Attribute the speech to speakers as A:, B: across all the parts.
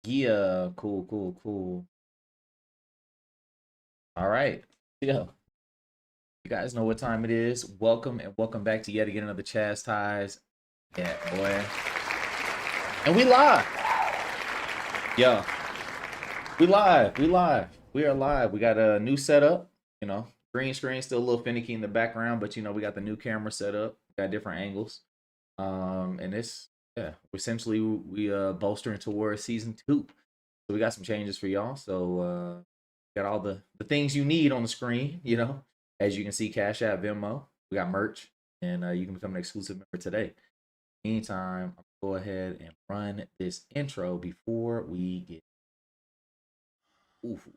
A: Yeah, cool, cool, cool. All right. Yeah. You guys know what time it is. Welcome and welcome back to yet again another Chaz Ties. Yeah, boy. And we live. Yeah. We live. We live. We are live. We got a new setup. You know, green screen still a little finicky in the background, but we got the new camera set up. Got different angles. And this, yeah, essentially we bolstering towards season 2. So we got some changes for y'all. So got all the things you need on the screen, As you can see, Cash App, Venmo. We got merch, and you can become an exclusive member today. Meantime, I'm gonna go ahead and run this intro before we get. Oof.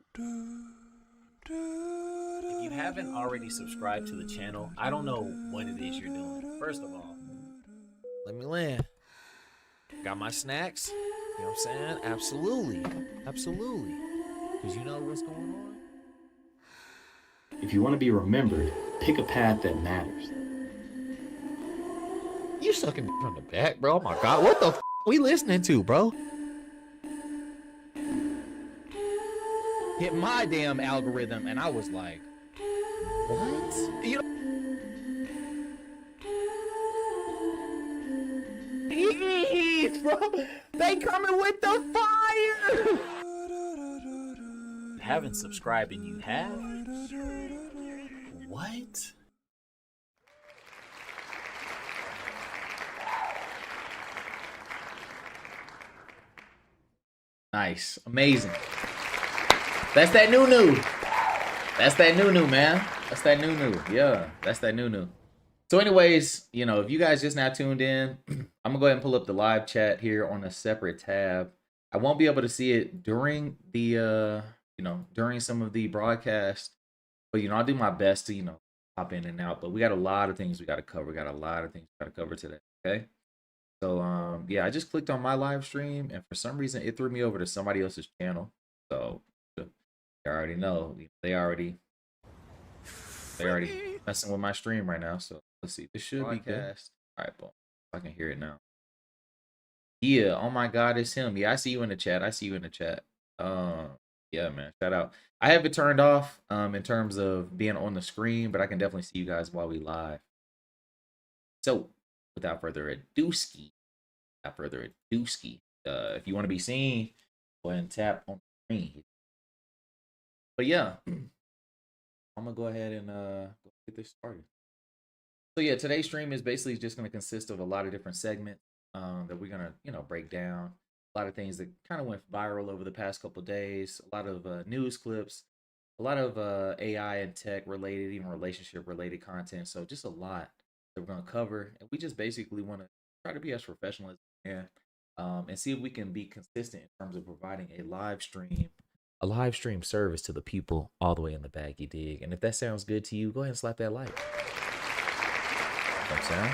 B: If you haven't already subscribed to the channel, I don't know what it is you're doing. First of all, let me land. Got my snacks. You know what I'm saying? Absolutely. Absolutely. Because you know what's going on?
C: If you want to be remembered, pick a path that matters.
B: You sucking from the back, bro. Oh my God. What the we listening to, bro? Hit my damn algorithm, and I was like, what? You know? Bro, they coming with the fire. Haven't subscribed and you have? What?
A: Nice, amazing. That's that new. That's that new, man. That's that new. Yeah, that's that new. So, anyways, if you guys just now tuned in, I'm gonna go ahead and pull up the live chat here on a separate tab. I won't be able to see it during the during some of the broadcast, but I'll do my best to pop in and out. But we got a lot of things we got to cover. We got a lot of things we got to cover today. Okay. So yeah, I just clicked on my live stream, and for some reason it threw me over to somebody else's channel. So you already know they already messing with my stream right now. So let's see. This should be cast. All right, boom. I can hear it now. Yeah. Oh my God, it's him. Yeah, I see you in the chat. Yeah, man. Shout out. I have it turned off in terms of being on the screen, but I can definitely see you guys while we live. So without further ado, if you want to be seen, go ahead and tap on the screen. But yeah, I'm gonna go ahead and get this started. So yeah, today's stream is basically just gonna consist of a lot of different segments that we're gonna break down. A lot of things that kind of went viral over the past couple of days. A lot of news clips, a lot of AI and tech related, even relationship related content. So just a lot that we're gonna cover, and we just basically want to try to be as professional as we can, and see if we can be consistent in terms of providing a live stream service to the people all the way in the back. You dig? And if that sounds good to you, go ahead and slap that like. You know what I'm saying?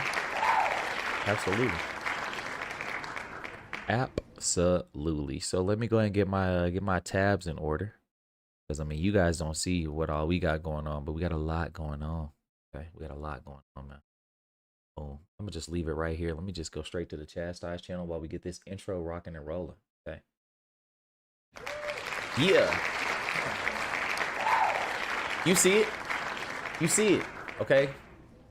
A: Absolutely. So let me go ahead and get my tabs in order, because I mean you guys don't see what all we got going on, but we got a lot going on. Okay, we got a lot going on, man. Boom. I'm gonna just leave it right here. Let me just go straight to the CHAZTiiiZED channel while we get this intro rocking and rolling. Okay. Yeah. You see it? You see it? Okay.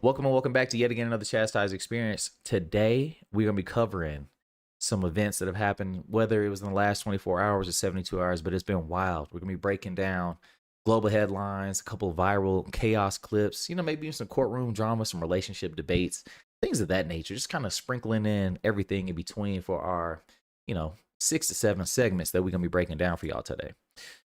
A: Welcome and welcome back to yet again another CHAZTiiiZED experience. Today we're gonna be covering some events that have happened, whether it was in the last 24 hours or 72 hours, but it's been wild. We're gonna be breaking down global headlines, a couple of viral chaos clips, maybe some courtroom drama, some relationship debates, things of that nature. Just kind of sprinkling in everything in between for our, 6 to 7 segments that we're gonna be breaking down for y'all today.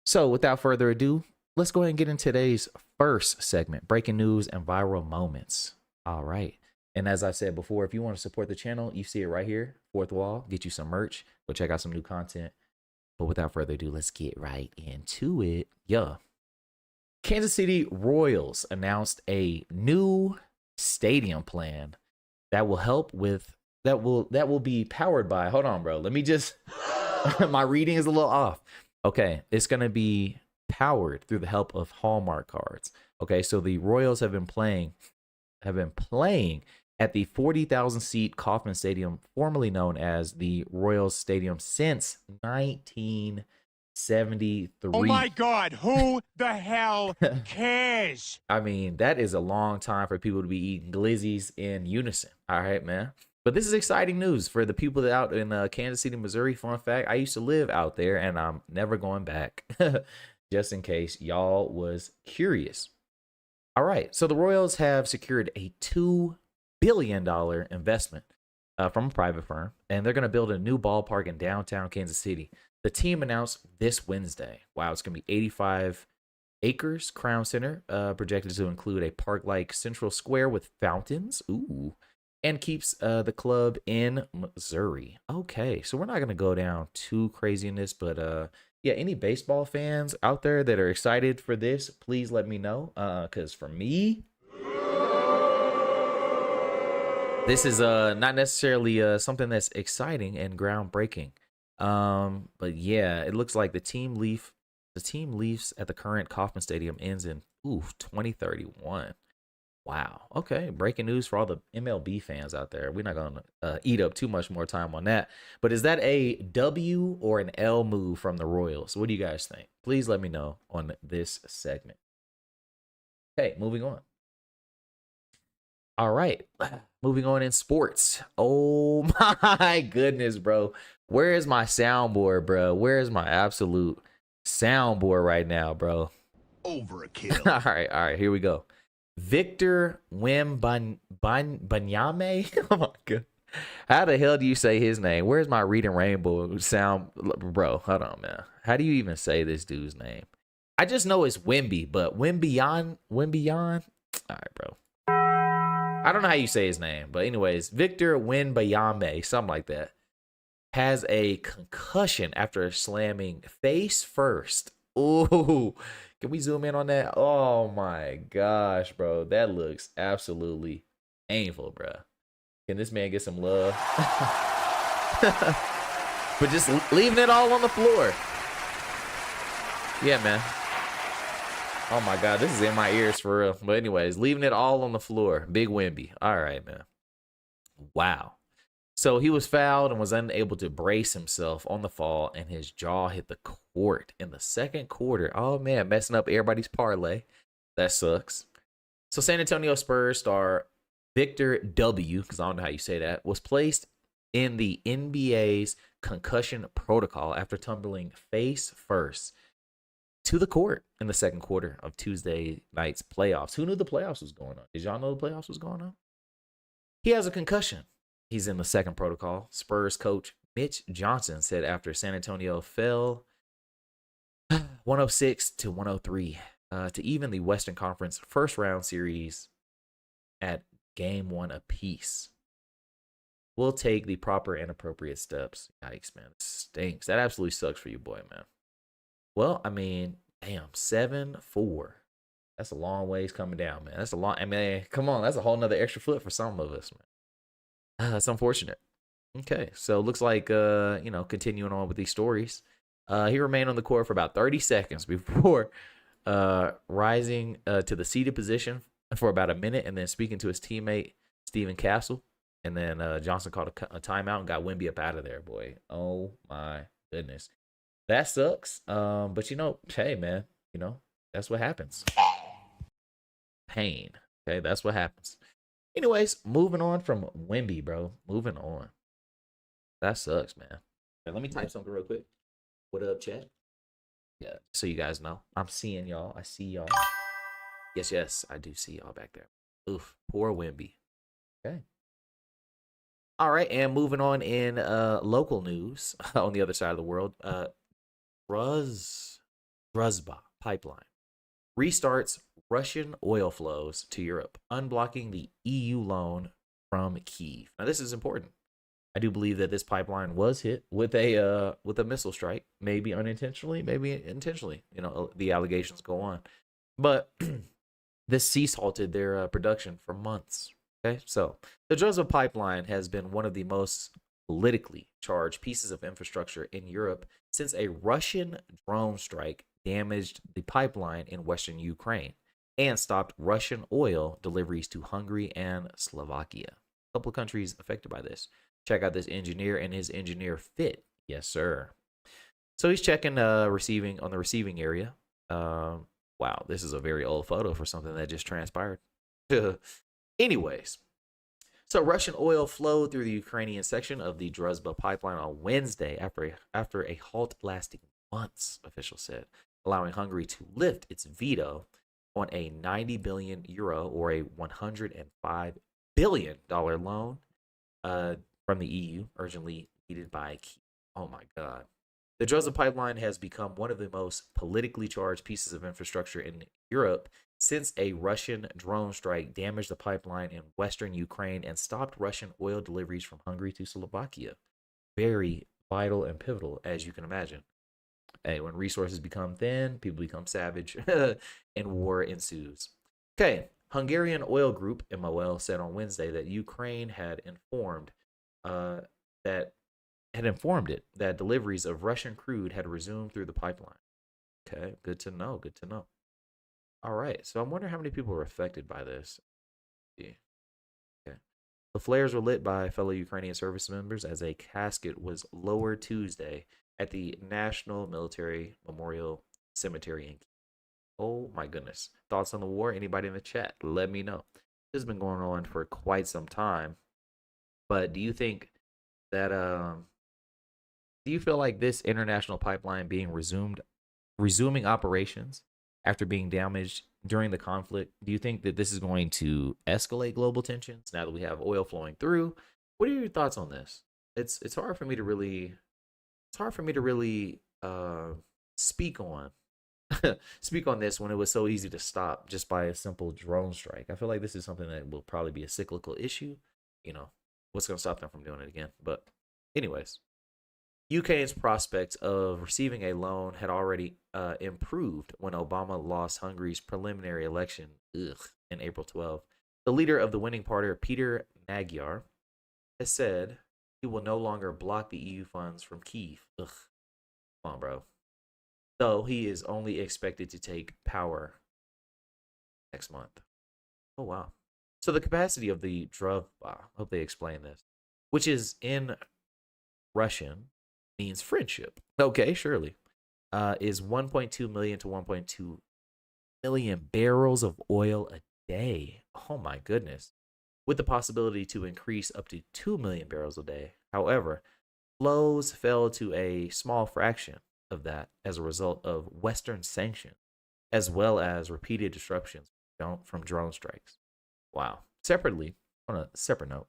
A: So without further ado, let's go ahead and get into today's first segment, breaking news and viral moments. All right. And as I said before, if you want to support the channel, you see it right here, fourth wall, get you some merch, go check out some new content. But without further ado, let's get right into it. Yeah. Kansas City Royals announced a new stadium plan that will be powered by, hold on, bro. Let me just, my reading is a little off. Okay. It's going to be powered through the help of Hallmark cards. Okay. So the Royals have been playing at the 40,000 seat Kauffman Stadium, formerly known as the Royals Stadium, since 1973.
D: Oh my God, who the hell cares?
A: I mean, that is a long time for people to be eating glizzies in unison. All right, man. But this is exciting news for the people that out in Kansas City, Missouri. Fun fact, I used to live out there and I'm never going back. Just in case y'all was curious. All right, so the Royals have secured a $2 billion investment from a private firm, and they're going to build a new ballpark in downtown Kansas City. The team announced this Wednesday. Wow, it's going to be 85 acres, Crown Center, projected to include a park-like central square with fountains. Ooh. And keeps the club in Missouri. Okay, so we're not going to go down too crazy in this, but yeah, any baseball fans out there that are excited for this, please let me know. Because for me, this is not necessarily something that's exciting and groundbreaking. But yeah, it looks like the team lease at the current Kauffman Stadium ends in 2031. Wow. Okay. Breaking news for all the MLB fans out there. We're not going to eat up too much more time on that. But is that a W or an L move from the Royals? What do you guys think? Please let me know on this segment. Okay, moving on. All right. Moving on in sports. Oh my goodness, bro. Where is my soundboard, bro? Where is my absolute soundboard right now, bro?
D: Overkill.
A: All right. Here we go. Victor Wembanyama. Oh my god. How the hell do you say his name? Where's my Reading Rainbow sound? Bro, hold on, man. How do you even say this dude's name? I just know it's Wemby, but Wembion? All right, bro. I don't know how you say his name, but anyways, Victor Wembanyama, something like that, has a concussion after slamming face first. Ooh. Can we zoom in on that? Oh my gosh, bro. That looks absolutely painful, bro. Can this man get some love? But just leaving it all on the floor. Yeah, man. Oh my God, this is in my ears for real. But anyways, leaving it all on the floor. Big Wemby. All right, man. Wow. So he was fouled and was unable to brace himself on the fall, and his jaw hit the court in the second quarter. Oh, man, messing up everybody's parlay. That sucks. So San Antonio Spurs star Victor W., because I don't know how you say that, was placed in the NBA's concussion protocol after tumbling face first to the court in the second quarter of Tuesday night's playoffs. Who knew the playoffs was going on? Did y'all know the playoffs was going on? He has a concussion. He's in the second protocol. Spurs coach Mitch Johnson said after San Antonio fell 106 to 103 to even the Western Conference first round series at game 1 apiece. We'll take the proper and appropriate steps. Yikes, man. It stinks. That absolutely sucks for you, boy, man. Well, I mean, damn, 7-4. That's a long ways coming down, man. That's a long, I mean, come on. That's a whole nother extra foot for some of us, man. That's unfortunate. Okay, so looks like, continuing on with these stories. He remained on the court for about 30 seconds before rising to the seated position for about a minute and then speaking to his teammate, Stephen Castle. And then Johnson called a timeout and got Wemby up out of there, boy. Oh, my goodness. That sucks. But, hey, man, that's what happens. Pain. Okay, that's what happens. Anyways, moving on from Wemby, bro. Moving on. That sucks, man. Okay, let me type something real quick. What up, chat? Yeah, so you guys know. I'm seeing y'all. I see y'all. Yes, I do see y'all back there. Oof, poor Wemby. Okay. All right, and moving on in local news on the other side of the world. Druzhba pipeline restarts Russian oil flows to Europe, unblocking the EU loan from Kyiv. Now, this is important. I do believe that this pipeline was hit with a missile strike, maybe unintentionally, maybe intentionally. The allegations go on, but this halted their production for months. Okay, so the Druzhba pipeline has been one of the most politically charged pieces of infrastructure in Europe since a Russian drone strike damaged the pipeline in western Ukraine and stopped Russian oil deliveries to Hungary and Slovakia. couple of countries affected by this. Check out this engineer and his engineer fit. Yes, sir. So he's checking receiving on the receiving area. Wow, this is a very old photo for something that just transpired. Anyways, so Russian oil flowed through the Ukrainian section of the Druzhba pipeline on Wednesday after a halt lasting months, officials said, allowing Hungary to lift its veto on a 90 billion euro or a $105 billion loan from the EU, urgently needed by Kyiv. Oh my God. The Druzhba pipeline has become one of the most politically charged pieces of infrastructure in Europe since a Russian drone strike damaged the pipeline in western Ukraine and stopped Russian oil deliveries from Hungary to Slovakia. Very vital and pivotal, as you can imagine. Hey, when resources become thin, people become savage, and war ensues. Okay, Hungarian oil group MOL said on Wednesday that Ukraine had informed it that deliveries of Russian crude had resumed through the pipeline. Okay, good to know. Good to know. All right, so I'm wondering how many people were affected by this. Yeah. Okay. The flares were lit by fellow Ukrainian service members as a casket was lowered Tuesday at the National Military Memorial Cemetery in Kyiv. Oh my goodness. Thoughts on the war? Anybody in the chat? Let me know. This has been going on for quite some time. But do you think that do you feel like this international pipeline being resuming operations after being damaged during the conflict, do you think that this is going to escalate global tensions now that we have oil flowing through? What are your thoughts on this? It's hard for me to really speak on speak on this when it was so easy to stop just by a simple drone strike. I feel like this is something that will probably be a cyclical issue. You know, what's going to stop them from doing it again? But anyways, UK's prospects of receiving a loan had already improved when Obama lost Hungary's preliminary election in April 12. The leader of the winning party, Peter Magyar, has said he will no longer block the EU funds from Kyiv. Come on, bro. Though he is only expected to take power next month. Oh, wow. So the capacity of the Druzhba, I hope they explain this, which is in Russian, means friendship. Okay, surely. Is 1.2 million to 1.2 million barrels of oil a day. Oh my goodness. With the possibility to increase up to 2 million barrels a day. However, flows fell to a small fraction of that as a result of Western sanctions, as well as repeated disruptions from drone strikes. Wow. Separately, on a separate note,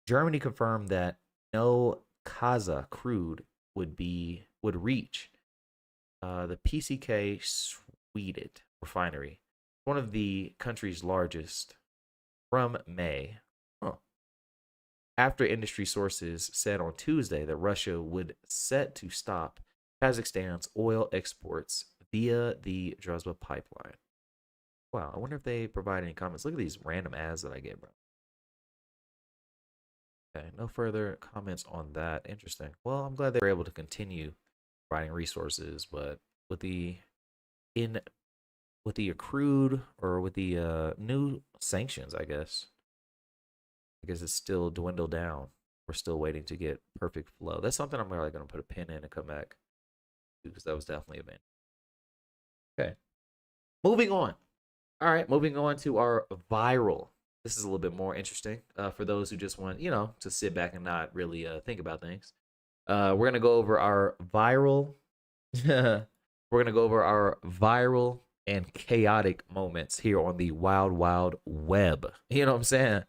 A: Germany confirmed that no Kazakh crude would reach the PCK Sweden refinery, one of the country's largest, from May. After industry sources said on Tuesday that Russia would set to stop Kazakhstan's oil exports via the Druzhba pipeline. Wow, I wonder if they provide any comments. Look at these random ads that I get, bro. Okay, no further comments on that. Interesting. Well, I'm glad they were able to continue providing resources, but with the accrued or with the new sanctions, I guess it's still dwindled down. We're still waiting to get perfect flow. That's something I'm really going to put a pin in and come back to, because that was definitely a bit. Okay, moving on. All right, moving on to our viral. This is a little bit more interesting for those who just want, to sit back and not really think about things. We're going to go over our viral. We're going to go over our viral and chaotic moments here on the wild, wild web. You know what I'm saying?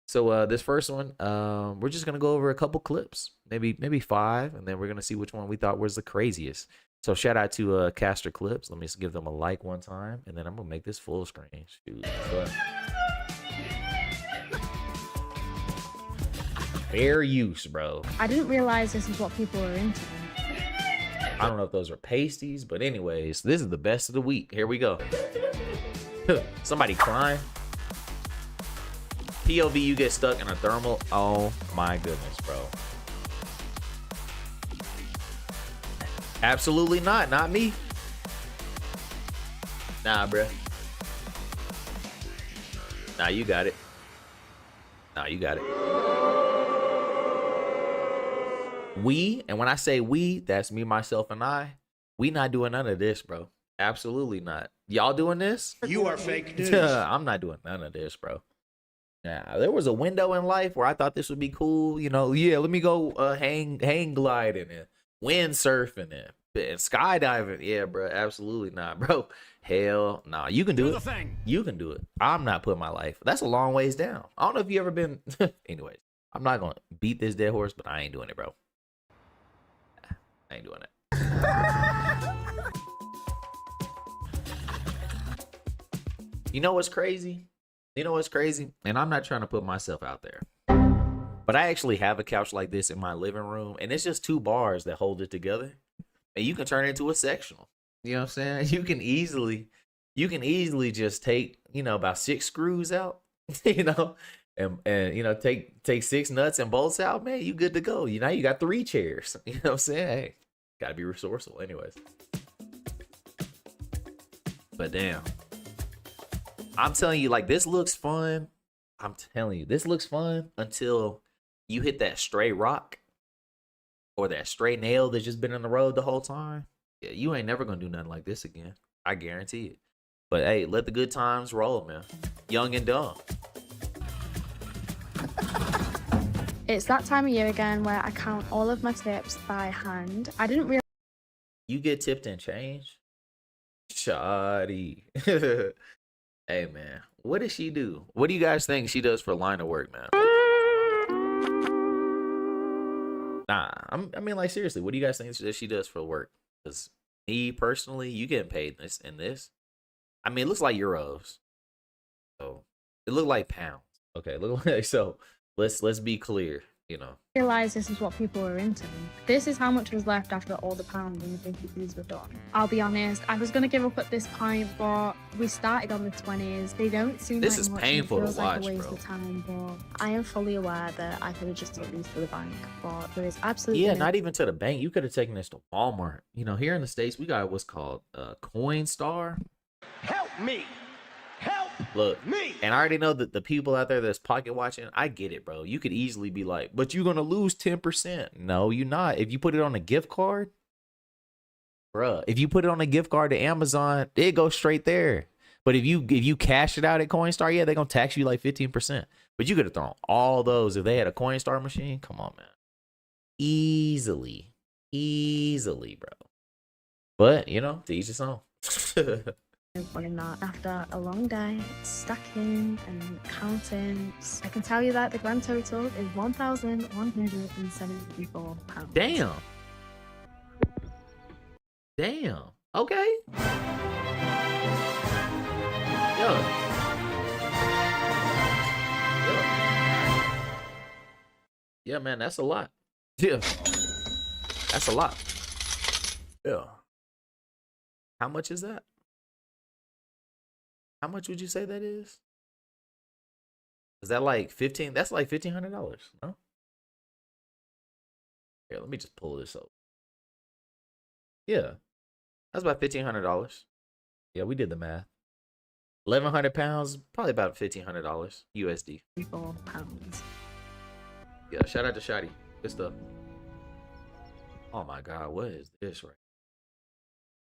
A: So this first one, we're just going to go over a couple clips, maybe 5, and then we're going to see which one we thought was the craziest. So shout out to Caster Clips. Let me just give them a like one time, and then I'm going to make this full screen. Shoot. Fair use, bro.
E: I didn't realize this is what people are into.
A: I don't know if those are pasties, but anyways, this is the best of the week. Here we go. Somebody crying. POV, you get stuck in a thermal. Oh my goodness, bro. Absolutely not. Not me. Nah, bro. Nah, you got it. Nah, you got it. We, and when I say we, that's me, myself, and I. We not doing none of this, bro. Absolutely not. Y'all doing this?
D: You are fake news.
A: I'm not doing none of this, bro. Now, there was a window in life where I thought this would be cool. You know, yeah, let me go hang gliding and windsurfing and skydiving. Yeah, bro, absolutely not, bro. Hell, nah, you can do it. You can do it. I'm not putting my life. That's a long ways down. I don't know if you ever been. Anyways, I'm not gonna beat this dead horse, but I ain't doing it, bro. I ain't doing it. You know what's crazy? You know what's crazy? And I'm not trying to put myself out there, but I actually have a couch like this in my living room, and it's just 2 bars that hold it together, and you can turn it into a sectional. You know what I'm saying? You can easily just take, you know, about 6 screws out, you know, and you know, take 6 nuts and bolts out, man. You good to go. You know, you got 3 chairs. You know what I'm saying? Hey, gotta be resourceful, anyways. But damn. I'm telling you, like, this looks fun. I'm telling you, this looks fun until you hit that stray rock or that stray nail that's just been in the road the whole time. Yeah, you ain't never gonna do nothing like this again. I guarantee it. But hey, let the good times roll, man. Young and dumb.
E: It's that time of year again where I count all of my tips by hand. I didn't realize.
A: You get tipped in change? Shoddy. Hey, man, what does she do? What do you guys think she does for line of work, man? Nah, I mean, like, seriously, what do you guys think that she does for work? Because me, personally, you getting paid in this. I mean, it looks like euros. So, it looked like pounds. Okay, look like, so let's be clear, you know.
E: Realize this is what people are into. This is how much was left after all the pounds and the 50s were done. I'll be honest, I was gonna give up at this point, but we started on the 20s. They don't seem
A: this
E: like
A: is
E: much.
A: painful
E: It feels
A: to watch,
E: like a waste
A: bro.
E: of time, but I am fully aware that I could have just took these to the bank, but there is absolutely
A: Yeah,
E: no
A: not even to the bank. You could have taken this to Walmart. You know, here in the States, we got what's called Coinstar.
D: Help me. Help
A: Look,
D: me.
A: and I already know that the people out there that's pocket watching, I get it, bro. You could easily be like, but you're gonna lose 10%. No, you're not. If you put it on a gift card, bruh, if you put it on a gift card to Amazon, it goes straight there. But if you cash it out at Coinstar, yeah, they're gonna tax you like 15%. But you could have thrown all those if they had a Coinstar machine. Come on, man. Easily, bro. But you know, to each his own.
E: fun in that. After a long day, stacking and counting, I can tell you that the grand total is £1,174.
A: Damn. Okay. Yo. Yeah, man, that's a lot. Yeah. That's a lot. Yeah. How much is that? How much would you say that is? Is that like 15? That's like $1,500, no? Here, let me just pull this up. Yeah. That's about $1,500. Yeah, we did the math. 1,100 pounds, probably about $1,500 USD.
E: £4.
A: Yeah, shout out to Shotty. Good stuff. Oh my God, what is this right?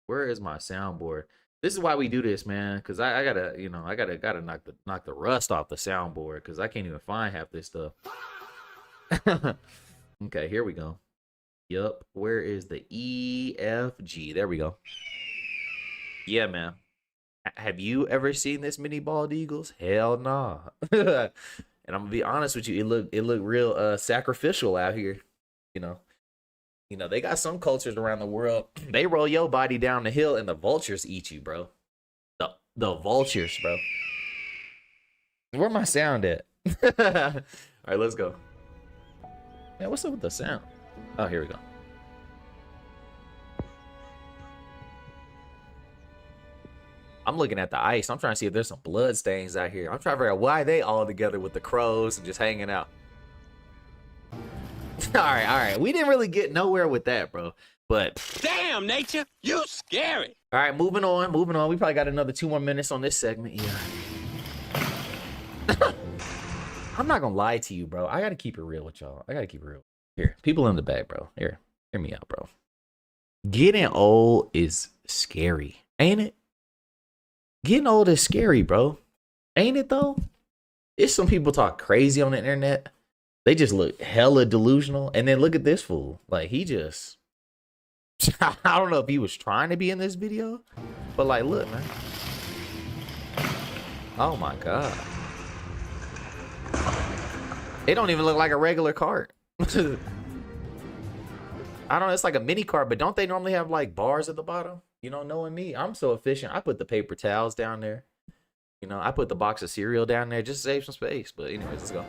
A: Where is my soundboard? This is why we do this, man. Cause I gotta, you know, I gotta knock the rust off the soundboard. Cause I can't even find half this stuff. Okay, here we go. Yup. Where is the EFG? There we go. Yeah, man. Have you ever seen this many bald eagles? Hell nah. And I'm gonna be honest with you, it look real sacrificial out here. You know, they got some cultures around the world. They roll your body down the hill and the vultures eat you, bro. The vultures, bro. Where my sound at? All right, let's go. Yeah, what's up with the sound? Oh, here we go. I'm looking at the ice. I'm trying to see if there's some blood stains out here. I'm trying to figure out why they all together with the crows and just hanging out. All right. We didn't really get nowhere with that, bro. But
D: Damn, nature, you scary.
A: all right, moving on. We probably got another 2 more minutes on this segment. Yeah. I'm not gonna lie to you, bro. I gotta keep it real with y'all. I gotta keep it real. Here, people in the back, bro. Here, hear me out, bro. Getting old is scary, ain't it? Getting old is scary, bro. Ain't it though? It's some people talk crazy on the internet. They just look hella delusional. And then look at this fool. Like, he just... I don't know if he was trying to be in this video. But, like, look, man. Oh, my God. It don't even look like a regular cart. I don't know. It's like a mini cart. But don't they normally have, like, bars at the bottom? You know, knowing me, I'm so efficient. I put the paper towels down there. You know, I put the box of cereal down there just to save some space. But anyways, let's go.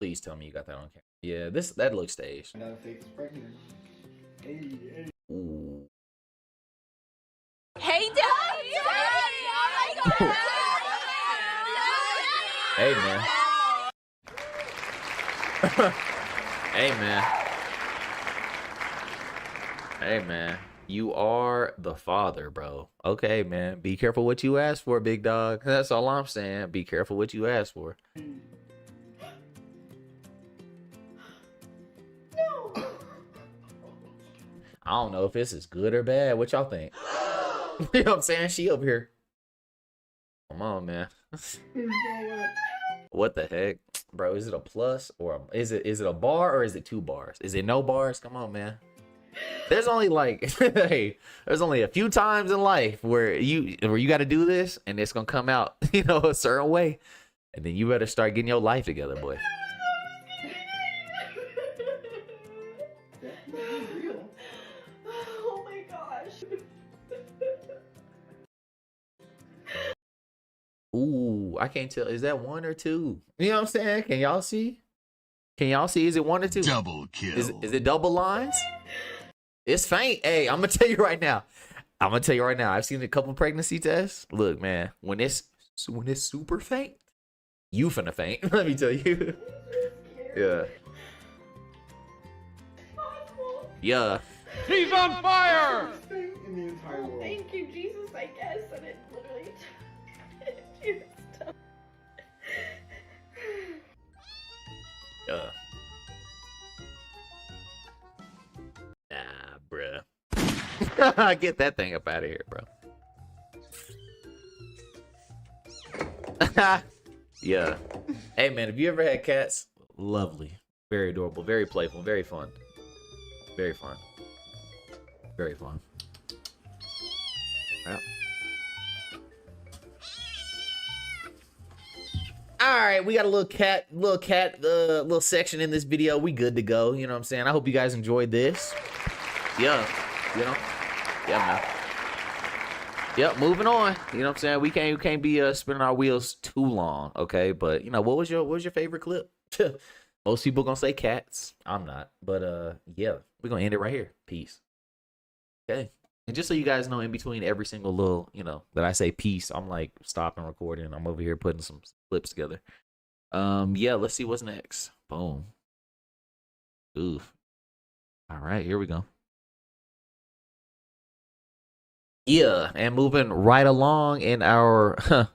A: Please tell me you got that on camera. Yeah, that looks staged. Ooh.
F: Hey, Daddy! Oh my God!
A: Hey, man. Hey, man. Hey, man. You are the father, bro. Okay, man. Be careful what you ask for, big dog. That's all I'm saying. Be careful what you ask for. I don't know if this is good or bad. What y'all think? You know what I'm saying? She over here. Come on, man. What the heck? Bro, is it a plus or is it a bar or is it 2 bars? Is it no bars? Come on, man. There's only like hey, there's only a few times in life where you got to do this and it's going to come out, you know, a certain way. And then you better start getting your life together, boy.
F: Oh my gosh.
A: Ooh, I can't tell. Is that 1 or 2? You know what I'm saying? Can y'all see? Can y'all see? Is it 1 or 2?
D: Double kill.
A: Is it double lines? It's faint. Hey, I'm gonna tell you right now. I've seen a couple pregnancy tests. Look, man, when it's super faint, you finna faint. Let me tell you. Yeah. Yeah.
D: He's on fire!
F: Thank you, Jesus, I guess. And it literally Jesus.
A: Yeah. Nah, bruh. Get that thing up out of here, bro. Yeah. Hey, man, have you ever had cats? Lovely. Very adorable. Very playful. Very fun. Very fun. Very fun. Yep. All right, we got a little section in this video. We good to go. You know what I'm saying? I hope you guys enjoyed this. Yeah. You know? Yeah, man. Yep, moving on. You know what I'm saying? We can't be spinning our wheels too long, okay? But you know, what was your favorite clip? Most people gonna say cats. I'm not. But yeah, we're gonna end it right here. Peace. Okay. And just so you guys know, in between every single little, you know, that I say peace, I'm like stopping recording. I'm over here putting some clips together. Yeah, let's see what's next. Boom. Oof. All right, here we go. Yeah, and moving right along in our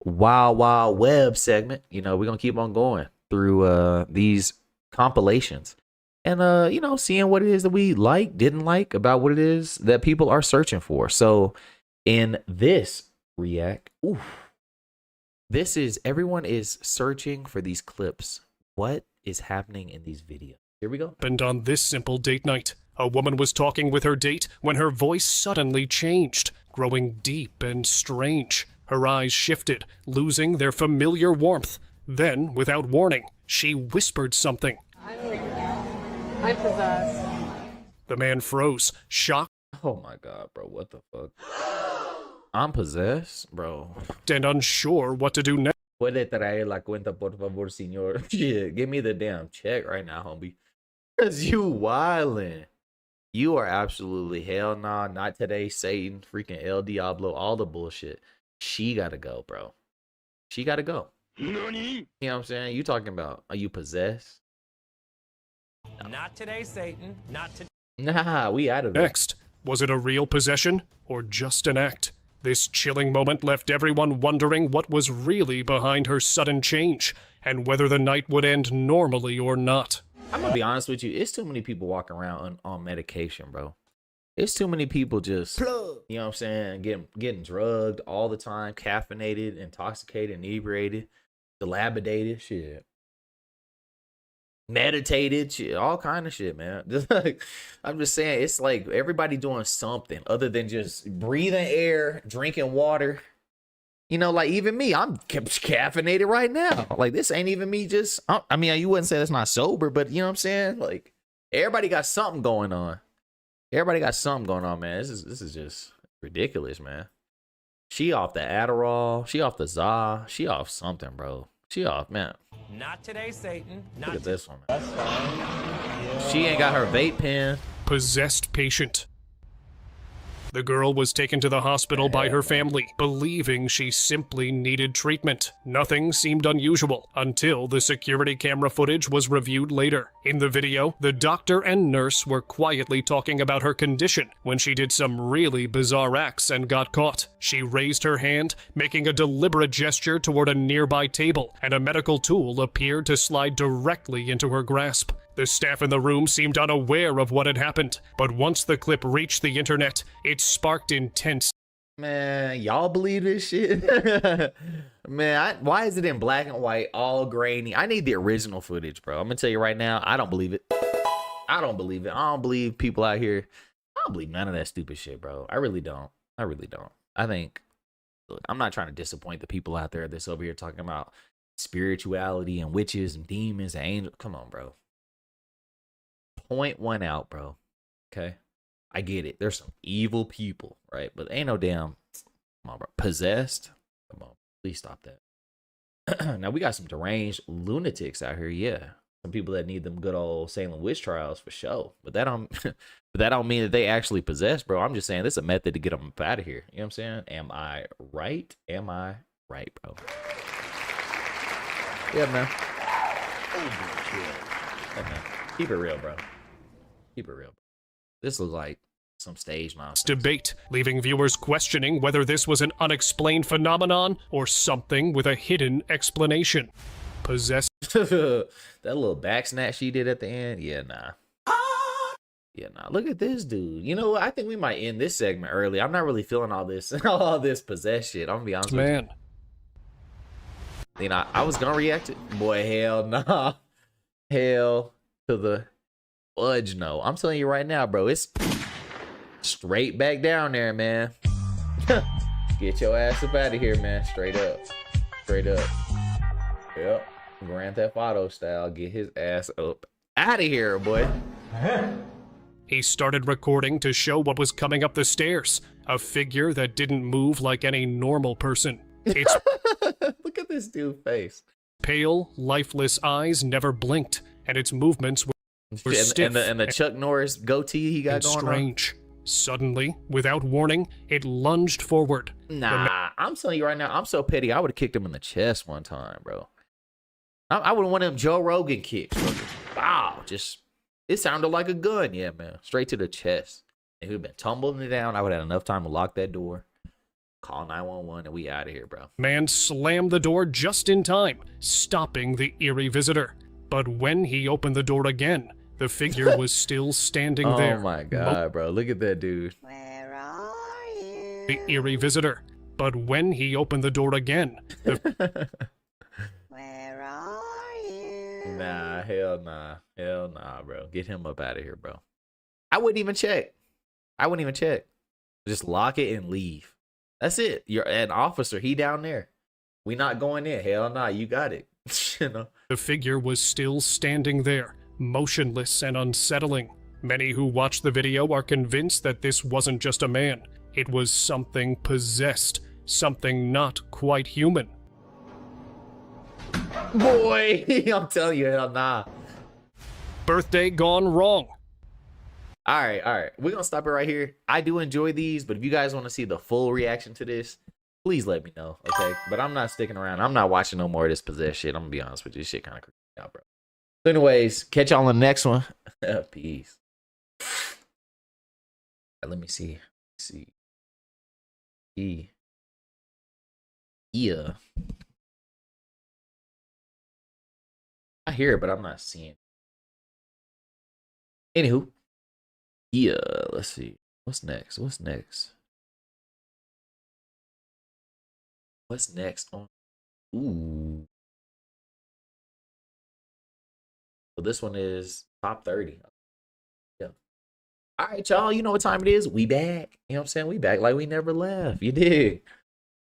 A: Wild Wild Web segment, you know, we're gonna keep on going through these compilations. And, you know, seeing what it is that we didn't like about what it is that people are searching for. So in this react, this is everyone is searching for these clips. What is happening in these videos? Here we go.
G: And on this simple date night, a woman was talking with her date when her voice suddenly changed, growing deep and strange. Her eyes shifted, losing their familiar warmth. Then, without warning, she whispered something.
H: I'm possessed.
G: The man froze, shocked
A: Oh my God, bro. What the fuck? I'm possessed, bro.
G: and unsure what to do next.
A: Puede traer la cuenta, por favor, señor. Shit, give me the damn check right now, homie. Cause you wildin'. You are absolutely hell nah, not today, Satan, freaking El Diablo, all the bullshit. She gotta go, bro. She gotta go.
D: Nani?
A: You know what I'm saying? You talking about, are you possessed?
I: Not today, Satan. Not today.
A: Nah, we out of there.
G: Next, was it a real possession or just an act? This chilling moment left everyone wondering what was really behind her sudden change, and whether the night would end normally or not.
A: I'm gonna be honest with you. It's too many people walking around on medication, bro. It's too many people just, you know what I'm saying, getting drugged all the time, caffeinated, intoxicated, inebriated, dilapidated, shit. Meditated, shit, all kind of shit, man. Just like, I'm just saying, it's like everybody doing something other than just breathing air, drinking water. You know, like even me, I'm caffeinated right now. Like this ain't even me just, I mean, you wouldn't say that's not sober, but you know what I'm saying? Like everybody got something going on. Everybody got something going on, man. This is just ridiculous, man. She off the Adderall, she off the za, she off something, bro. She off, man.
I: Not today, Satan. Not
A: Look at this one. She ain't got her vape pen.
G: Possessed patient. The girl was taken to the hospital by her family, believing she simply needed treatment. Nothing seemed unusual until the security camera footage was reviewed later. In the video, the doctor and nurse were quietly talking about her condition when she did some really bizarre acts and got caught. She raised her hand, making a deliberate gesture toward a nearby table, and a medical tool appeared to slide directly into her grasp. The staff in the room seemed unaware of what had happened, but once the clip reached the internet, it sparked intense.
A: Man, y'all believe this shit? Man, why is it in black and white, all grainy? I need the original footage, bro. I'm gonna tell you right now, I don't believe it. I don't believe it. I don't believe people out here. I don't believe none of that stupid shit, bro. I really don't. I really don't. I think, look, I'm not trying to disappoint the people out there that's over here talking about spirituality and witches and demons and angels. Come on, bro. Point one out, bro. Okay, I get it. There's some evil people, right? But ain't no damn, come on, bro. Possessed. Come on, please stop that. Now we got some deranged lunatics out here. Yeah, some people that need them good old Salem witch trials for sure. But that don't, but that don't mean that they actually possess, bro. I'm just saying this is a method to get them up out of here. You know what I'm saying? Am I right? Am I right, bro? Yeah, man. Yeah, man. Keep it real, bro. Keep it real. This looks like some stage nonsense.
G: Debate, leaving viewers questioning whether this was an unexplained phenomenon or something with a hidden explanation. Possessed.
A: That little back snatch she did at the end. Yeah, nah. Yeah, nah. Look at this dude. You know what? I think we might end this segment early. I'm not really feeling all this possessed shit. I'm gonna be honest with you. You know, I was gonna react to boy, hell nah. Hell to the fudge no. I'm telling you right now, bro, it's straight back down there, man. Get your ass up out of here, man. Straight up. Straight up. Yep. Grand Theft Auto style. Get his ass up out of here, boy.
G: He started recording to show what was coming up the stairs. A figure that didn't move like any normal person. Its
A: look at this dude's face.
G: Pale, lifeless eyes never blinked, and its movements were stiff
A: and the Chuck Norris goatee he got going
G: strange. Suddenly, without warning, it lunged forward.
A: Nah, I'm telling you right now, I'm so petty. I would have kicked him in the chest one time, bro. I would have one of them Joe Rogan kicks, bro. Wow, just it sounded like a gun, yeah, man. Straight to the chest. If he'd been tumbling it down, I would have had enough time to lock that door, call 911, and we out of here, bro.
G: Man slammed the door just in time, stopping the eerie visitor. But when he opened the door again, the figure was still standing there.
A: Oh my god, bro. Look at that dude.
J: Where are you?
G: The eerie visitor. But when he opened the door again, the
J: Where are you?
A: Nah, hell nah. Hell nah, bro. Get him up out of here, bro. I wouldn't even check. I wouldn't even check. Just lock it and leave. That's it. You're an officer. He down there. We not going in. Hell nah, you got it. You know?
G: The figure was still standing there, motionless and unsettling. Many who watched the video are convinced that this wasn't just a man. It was something possessed, something not quite human.
A: Boy, I'm telling you, hell nah.
G: Birthday gone wrong.
A: All right. We're going to stop it right here. I do enjoy these, but if you guys want to see the full reaction to this, please let me know, okay? But I'm not sticking around. I'm not watching no more of this possessed shit. I'm going to be honest with you. This shit kind of creeped me out, bro. So anyways, catch y'all on the next one. Peace. Let me see. Yeah. I hear it, but I'm not seeing it. Anywho. Yeah, let's see. What's next? What's next? What's next on? Ooh. So this one is top 30. Yeah. All right, y'all. You know what time it is? We back. You know what I'm saying? We back like we never left. You dig?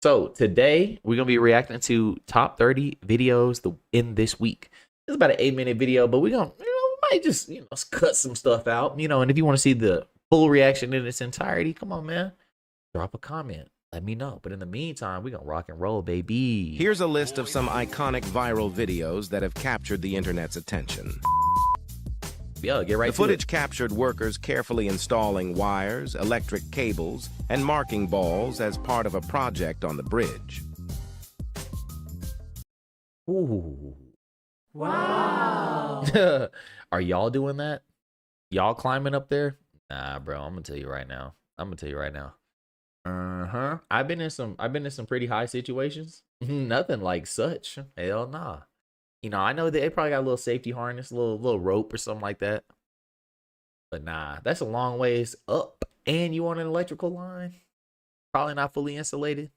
A: So today we're gonna be reacting to top 30 videos in this week. It's about an 8-minute video, but we're gonna, we might just, cut some stuff out, and if you want to see the full reaction in its entirety, come on, man, drop a comment, let me know. But in the meantime, we're gonna rock and roll, baby.
K: Here's a list of some iconic viral videos that have captured the internet's attention.
A: Yeah, get right to it.
K: The footage captured workers carefully installing wires, electric cables, and marking balls as part of a project on the bridge.
A: Ooh. Wow. Are y'all doing that? Y'all climbing up there? Nah, bro, I'm gonna tell you right now. I've been in some pretty high situations. Nothing like such. Hell nah. I know they probably got a little safety harness, a little rope or something like that. But nah, that's a long ways up. And you on an electrical line? Probably not fully insulated.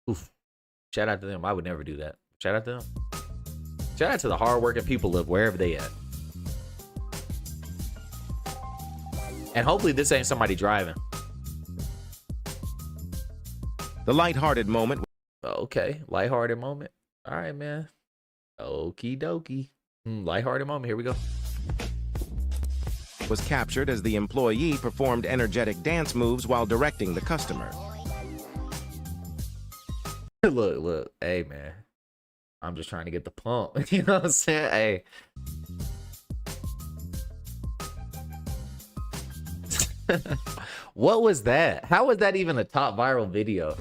A: Oof. Shout out to them. I would never do that. Shout out to them. Shout out to the hardworking people of wherever they at. And hopefully this ain't somebody driving.
K: The lighthearted moment.
A: Okay, lighthearted moment. All right, man. Okie dokie. Lighthearted moment. Here we go.
K: Was captured as the employee performed energetic dance moves while directing the customer.
A: Look. Hey, man. I'm just trying to get the pump. You know what I'm saying? Hey. What was that? How was that even a top viral video?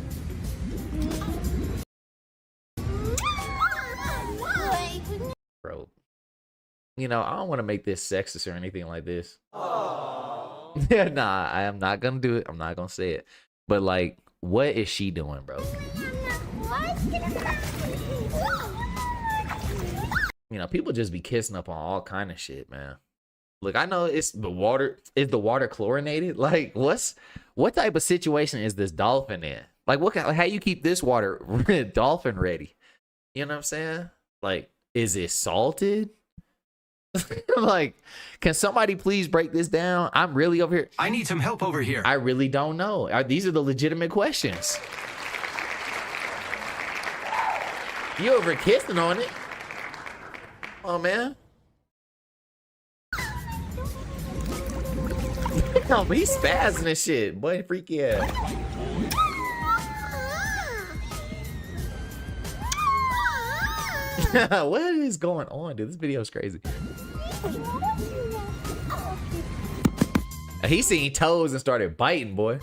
A: Bro, I don't want to make this sexist or anything like this. Yeah, nah, I am not gonna do it. I'm not gonna say it. But like, what is she doing, bro? People just be kissing up on all kind of shit, man. Look, I know it's the water. Is the water chlorinated? Like, what type of situation is this dolphin in? Like, how you keep this water dolphin ready? You know what I'm saying? Like, is it salted? Like, can somebody please break this down? I'm really over here.
I: I need some help over here.
A: I really don't know. These are the legitimate questions. You over kissing on it? Oh, man. No, he's spazzing and shit. Boy, freaky ass. What is going on, dude? This video is crazy. He seen toes and started biting, boy.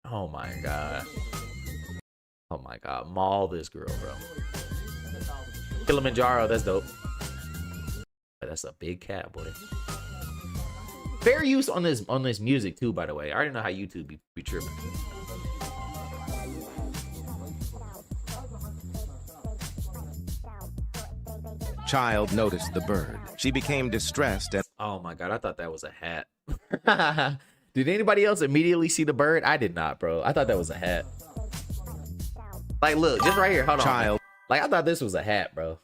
A: Oh my god. Oh my god. Maul this girl, bro. Kilimanjaro, that's dope. That's a big cat, boy. Fair use on this music too, by the way. I already know how YouTube be tripping.
K: Child noticed the bird. She became distressed and...
A: Oh my god, I thought that was a hat. Did anybody else immediately see the bird? I did not, bro. I thought that was a hat. Like, look, just right here. Hold on. Like, I thought this was a hat, bro.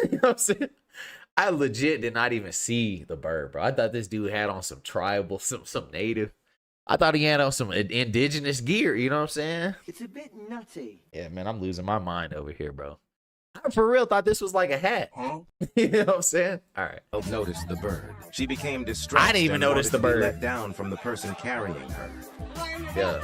A: You know what I'm saying? I legit did not even see the bird, bro. I thought this dude had on some tribal, some native. I thought he had on some indigenous gear, you know what I'm saying?
L: It's a bit nutty.
A: Yeah, man, I'm losing my mind over here, bro. I for real thought this was like a hat. Huh? You know what I'm saying? All right.
K: Noticed the bird. She became distressed.
A: I didn't even notice the bird.
K: Let down from the person carrying her.
A: Yeah.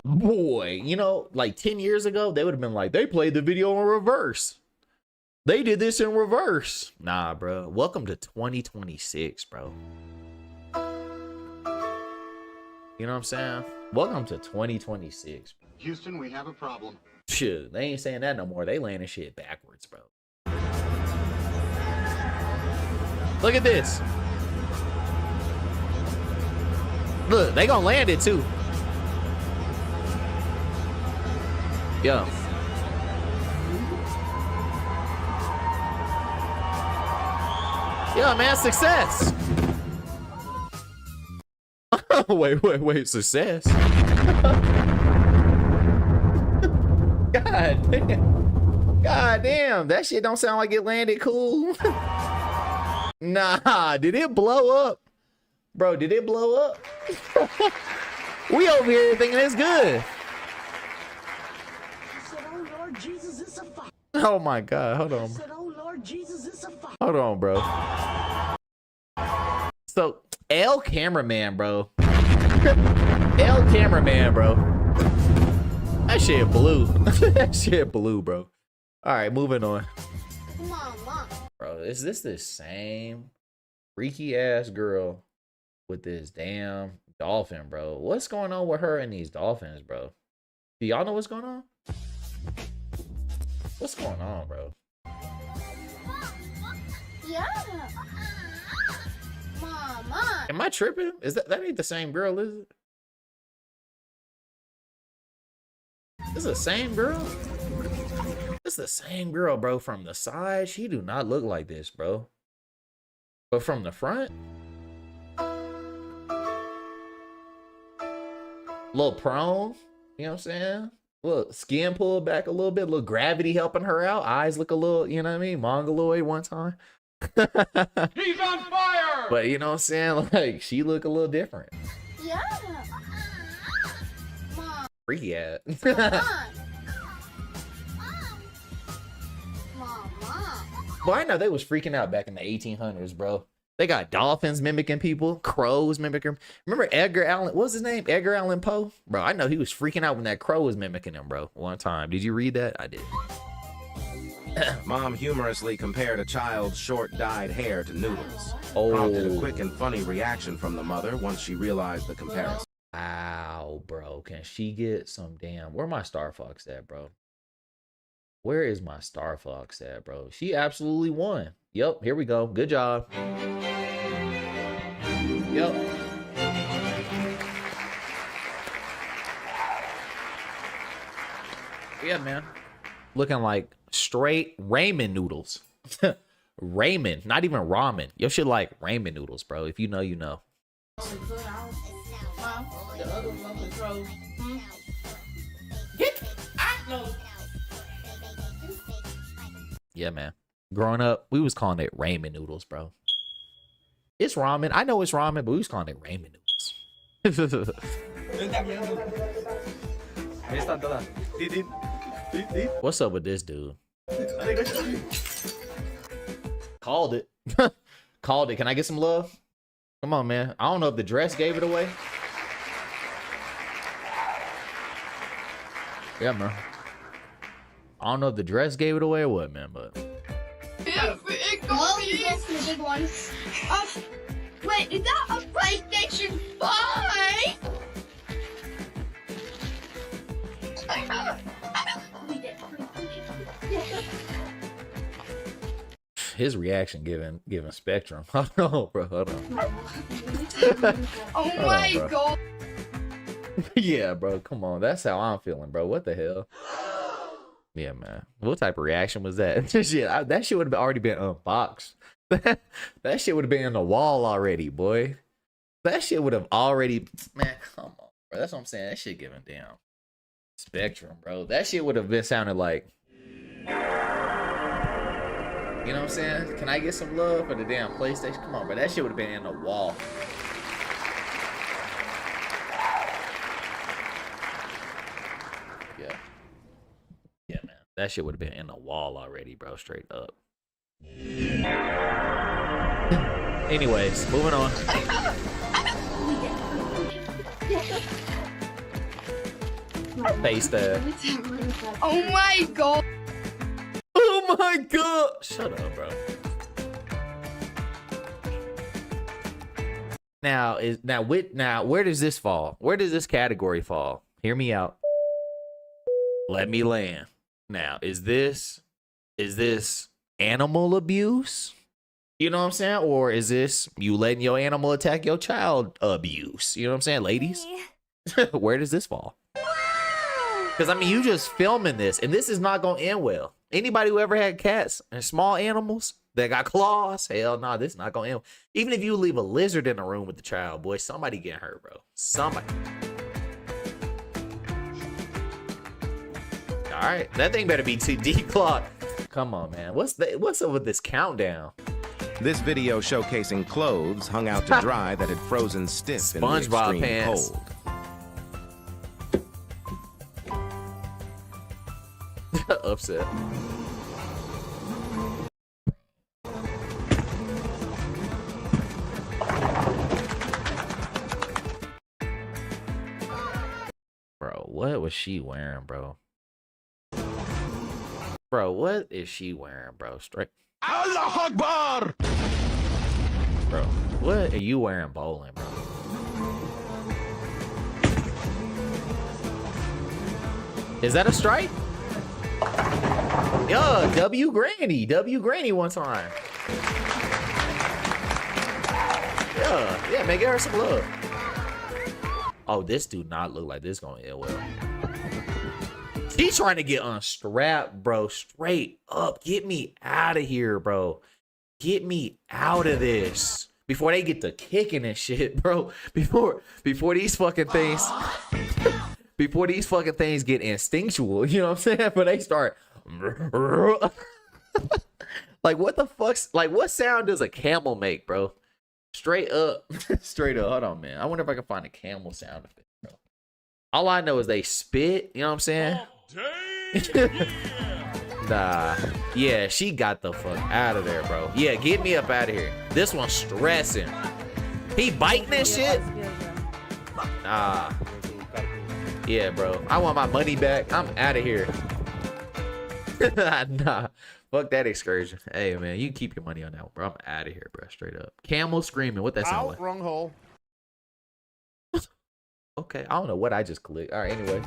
A: Boy, like 10 years ago, they would have been like, they played the video in reverse. They did this in reverse. Nah, bro. Welcome to 2026, bro. You know what I'm saying? Welcome to 2026.
D: Houston, we have a problem.
A: Shit, they ain't saying that no more. They landing shit backwards, bro. Look at this. Look, they gonna land it too. Yo. Yeah, man, success. wait, success. God damn, that shit don't sound like it landed cool. Nah, did it blow up? Bro, did it blow up? We over here thinking it's good. Oh my God, hold on. Hold on, bro. So, L cameraman, bro. L cameraman, bro. That shit blue. That shit blue, bro. All right, moving on.
J: Come on, Mom.
A: Bro, is this the same freaky ass girl with this damn dolphin, bro? What's going on with her and these dolphins, bro? Do y'all know what's going on? What's going on, bro?
J: Yeah. Mama.
A: Am I tripping? Is that ain't the same girl, is it? This is the same girl? This is the same girl, bro. From the side, she do not look like this, bro. But from the front, little prone, you know what I'm saying? Look, skin pulled back a little bit, little gravity helping her out. Eyes look a little, you know what I mean? Mongoloid one time.
D: He's on fire!
A: But you know what I'm saying? Like, she look a little different.
J: Yeah. Mom.
A: Freaky ass. Well, I know they was freaking out back in the 1800s, bro. They got dolphins mimicking people, crows mimicking. Remember Edgar Allan? What was his name? Edgar Allan Poe? Bro, I know he was freaking out when that crow was mimicking him, bro. One time. Did you read that? I did.
K: Mom humorously compared a child's short dyed hair to noodles.
A: Oh.
K: Prompted a quick and funny reaction from the mother once she realized the comparison.
A: Wow, bro. Can she get some damn... Where my Star Fox at, bro? Where is my Star Fox at, bro? She absolutely won. Yep, here we go. Good job. Yep. Yeah, man. Looking like straight ramen noodles. Ramen, not even ramen. Yo shit like ramen noodles, bro. If you know, you know. Yeah, man. Growing up, we was calling it ramen noodles, bro. It's ramen. I know it's ramen, but we was calling it ramen noodles. What's up with this dude? Called it. Called it. Can I get some love? Come on, man. I don't know if the dress gave it away. Yeah, man. I don't know if the dress gave it away or what, man, but...
J: Well, you guess the big ones. Wait, is that a PlayStation 5?
A: His reaction giving Spectrum. Hold on, bro. Hold on.
J: Oh my God.
A: Yeah, bro. Come on. That's how I'm feeling, bro. What the hell? Yeah, man. What type of reaction was that? Shit, that shit would have already been unboxed. That shit would have been in the wall already, boy. That shit would have already... Man, come on, bro. That's what I'm saying. That shit giving down. Spectrum, bro. That shit would have been sounded like... You know what I'm saying? Can I get some love for the damn PlayStation? Come on, bro. That shit would have been in the wall. Yeah. Yeah, man. That shit would have been in the wall already, bro. Straight up. Anyways, moving on. Face that.
J: Oh my God.
A: Oh my God. Shut up, bro. Now where does this fall? Where does this category fall? Hear me out. Let me land. Now, is this animal abuse? You know what I'm saying? Or is this you letting your animal attack your child abuse? You know what I'm saying, ladies? Where does this fall? Because, I mean, you just filming this, and this is not going to end well. Anybody who ever had cats and small animals that got claws, hell no, this is not going to end. Even if you leave a lizard in the room with the child, boy, somebody getting hurt, bro. Somebody. All right, that thing better be too declawed. Come on, man. What's up with this countdown?
K: This video showcasing clothes hung out to dry that had frozen stiff in the extreme
A: pants.
K: cold.
A: Upset. Bro, what was she wearing, bro? Bro, what is she wearing, bro? Straight.
D: Allah Akbar!
A: Bro, what are you wearing bowling, bro? Is that a strike? Yo, W Granny one time. Yeah, man, give her some love. Oh, this do not look like this gonna end well. She's trying to get unstrapped, bro. Straight up. Get me out of here, bro. Get me out of this. Before they get to kicking and shit, bro. Before these fucking things. Before these fucking things get instinctual, you know what I'm saying? But they start. Like, what the fuck's. Like, what sound does a camel make, bro? Straight up. Straight up. Hold on, man. I wonder if I can find a camel sound effect, bro. All I know is they spit, you know what I'm saying? Nah. Yeah, she got the fuck out of there, bro. Yeah, get me up out of here. This one's stressing. He biting this shit? Nah. Yeah, bro. I want my money back. I'm out of here. Nah. Fuck that excursion. Hey, man, you can keep your money on that one, bro. I'm out of here, bro. Straight up. Camel screaming. What that sound like?
D: Wrong hole.
A: Okay, I don't know what I just clicked. All right, anyway.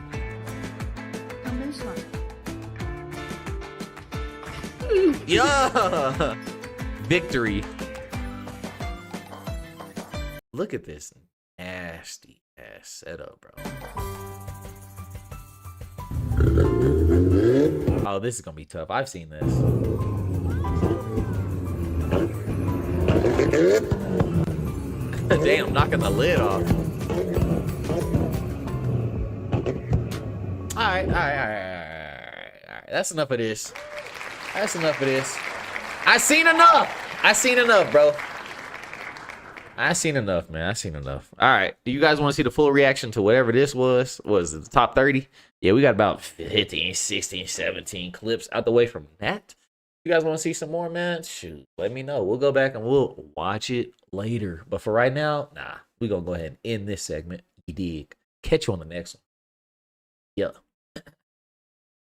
A: Yeah! Victory. Look at this nasty ass setup, bro. Oh, this is gonna be tough. I've seen this. Damn, knocking the lid off. All right. That's enough of this. That's enough of this. I seen enough, bro. I seen enough, man. I seen enough. All right. Do you guys want to see the full reaction to whatever this was? Was it the top 30? Yeah, we got about 15, 16, 17 clips out the way from that. You guys want to see some more, man? Shoot, let me know. We'll go back and we'll watch it later. But for right now, nah, we're going to go ahead and end this segment. You dig? Catch you on the next one. Yeah.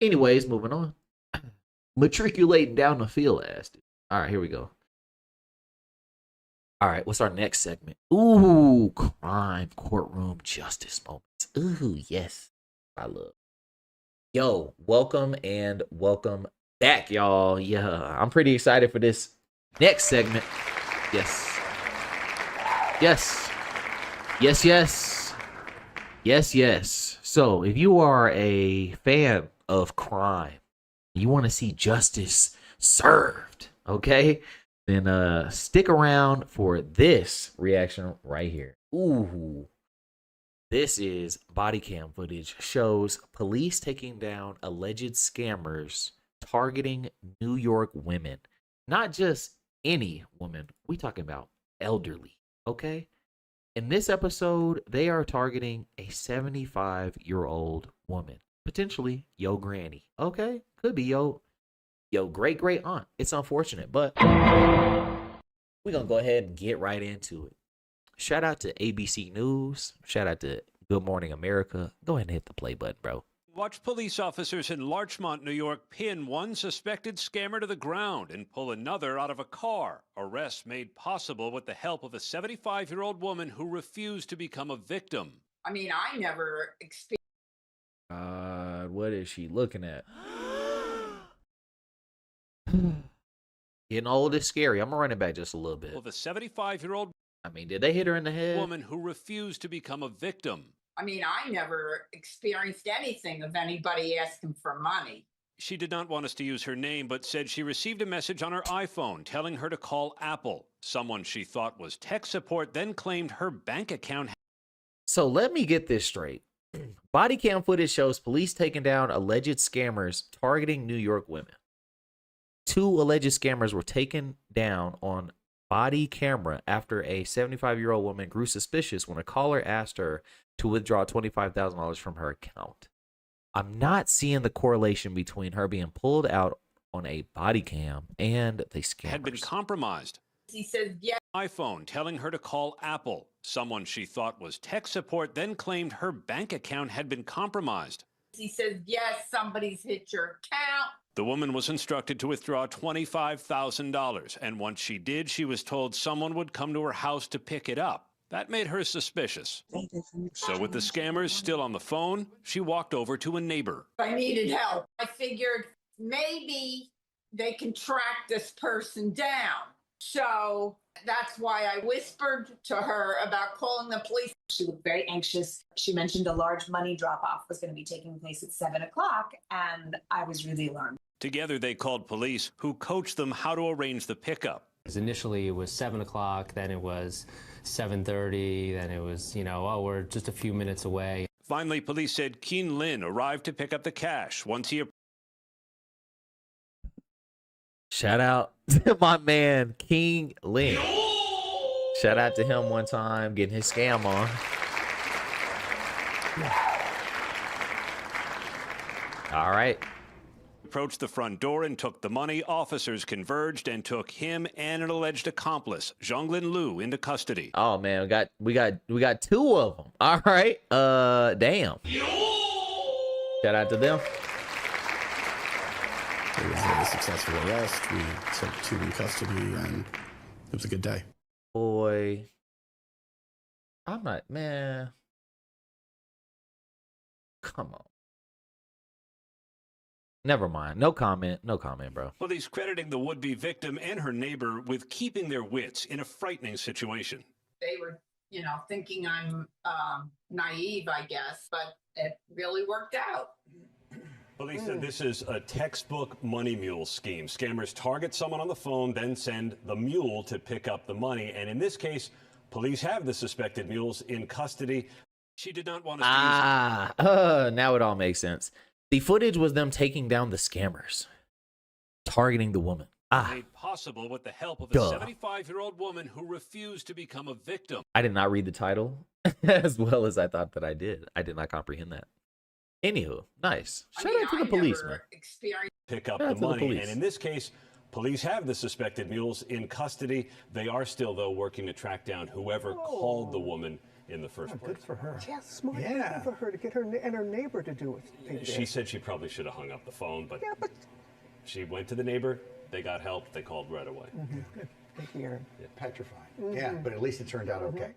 A: Anyways, moving on. Matriculating down the field, ass dude. All right, here we go. All right, what's our next segment? Ooh, crime, courtroom, justice moments. Ooh, yes. I love. Yo, welcome back, y'all. Yeah, I'm pretty excited for this next segment. Yes. So, if you are a fan of crime, you want to see justice served, okay? Then stick around for this reaction right here. Ooh. This is body cam footage shows police taking down alleged scammers targeting New York women. Not just any woman. We talking about elderly, okay? In this episode, they are targeting a 75-year-old woman. Potentially yo granny, okay? Could be yo great aunt. It's unfortunate, but we're going to go ahead and get right into it. Shout out to ABC News. Shout out to Good Morning America. Go ahead and hit the play button, bro.
L: Watch police officers in Larchmont, New York, pin one suspected scammer to the ground and pull another out of a car. Arrests made possible with the help of a 75-year-old woman who refused to become a victim.
H: I mean, I never experienced.
A: What is she looking at? Getting old is scary. I'm gonna run it back just a little bit.
L: Of a 75-year-old
A: I mean, did they hit her in the head?
L: woman who refused to become a victim.
H: I mean, I never experienced anything of anybody asking for money.
L: She did not want us to use her name, but said she received a message on her iPhone telling her to call Apple. Someone she thought was tech support then claimed her bank account.
A: So let me get this straight. Body cam footage shows police taking down alleged scammers targeting New York women. 2 alleged scammers were taken down on body camera after a 75-year-old woman grew suspicious when a caller asked her to withdraw $25,000 from her account. I'm not seeing the correlation between her being pulled out on a body cam and the scammers.
L: Had been compromised.
H: He says, yes.
L: iPhone telling her to call Apple. Someone she thought was tech support then claimed her bank account had been compromised.
H: He says, yes, somebody's hit your account.
L: The woman was instructed to withdraw $25,000, and once she did, she was told someone would come to her house to pick it up. That made her suspicious. So with the scammers still on the phone, she walked over to a neighbor.
H: I needed help. I figured maybe they can track this person down. So that's why I whispered to her about calling the police.
M: She looked very anxious. She mentioned a large money drop-off was going to be taking place at 7 o'clock, and I was really alarmed.
L: Together, they called police, who coached them how to arrange the pickup.
N: Initially, it was 7 o'clock, then it was 7:30, then it was, oh, we're just a few minutes away.
L: Finally, police said Keen Lin arrived to pick up the cash. Once he
A: Shout out to my man, King Lin. Shout out to him one time, getting his scam on. All right.
L: approached the front door and took the money, officers converged and took him and an alleged accomplice, Zhonglin Liu, into custody.
A: Oh man, we got two of them. All right. Damn. Shout out to them.
O: It was a successful arrest. We took two in custody, and it was a good day.
A: Boy, I'm not, man. Come on. Never mind. No comment. No comment, bro.
L: Police crediting the would-be victim and her neighbor with keeping their wits in a frightening situation.
H: They were, thinking I'm naive, I guess, but it really worked out.
L: Police said this is a textbook money mule scheme. Scammers target someone on the phone, then send the mule to pick up the money. And in this case, police have the suspected mules in custody. She did not want to
A: now it all makes sense. The footage was them taking down the scammers, targeting the woman.
L: Made possible with the help of a 75-year-old woman who refused to become a victim.
A: I did not read the title as well as I thought that I did. I did not comprehend that. Anywho, nice. Shout out to the police, man.
L: Pick up the money, and in this case, police have the suspected mules in custody. They are still, though, working to track down whoever called the woman in the first place.
P: Good for her. Yeah, smart. Good for her to get her and her neighbor to do it.
L: She said she probably should have hung up the phone, but she went to the neighbor. They got help. They called right away.
P: Good. Thank you, Aaron.
Q: Yeah, petrifying. Yeah, but at least it turned out okay.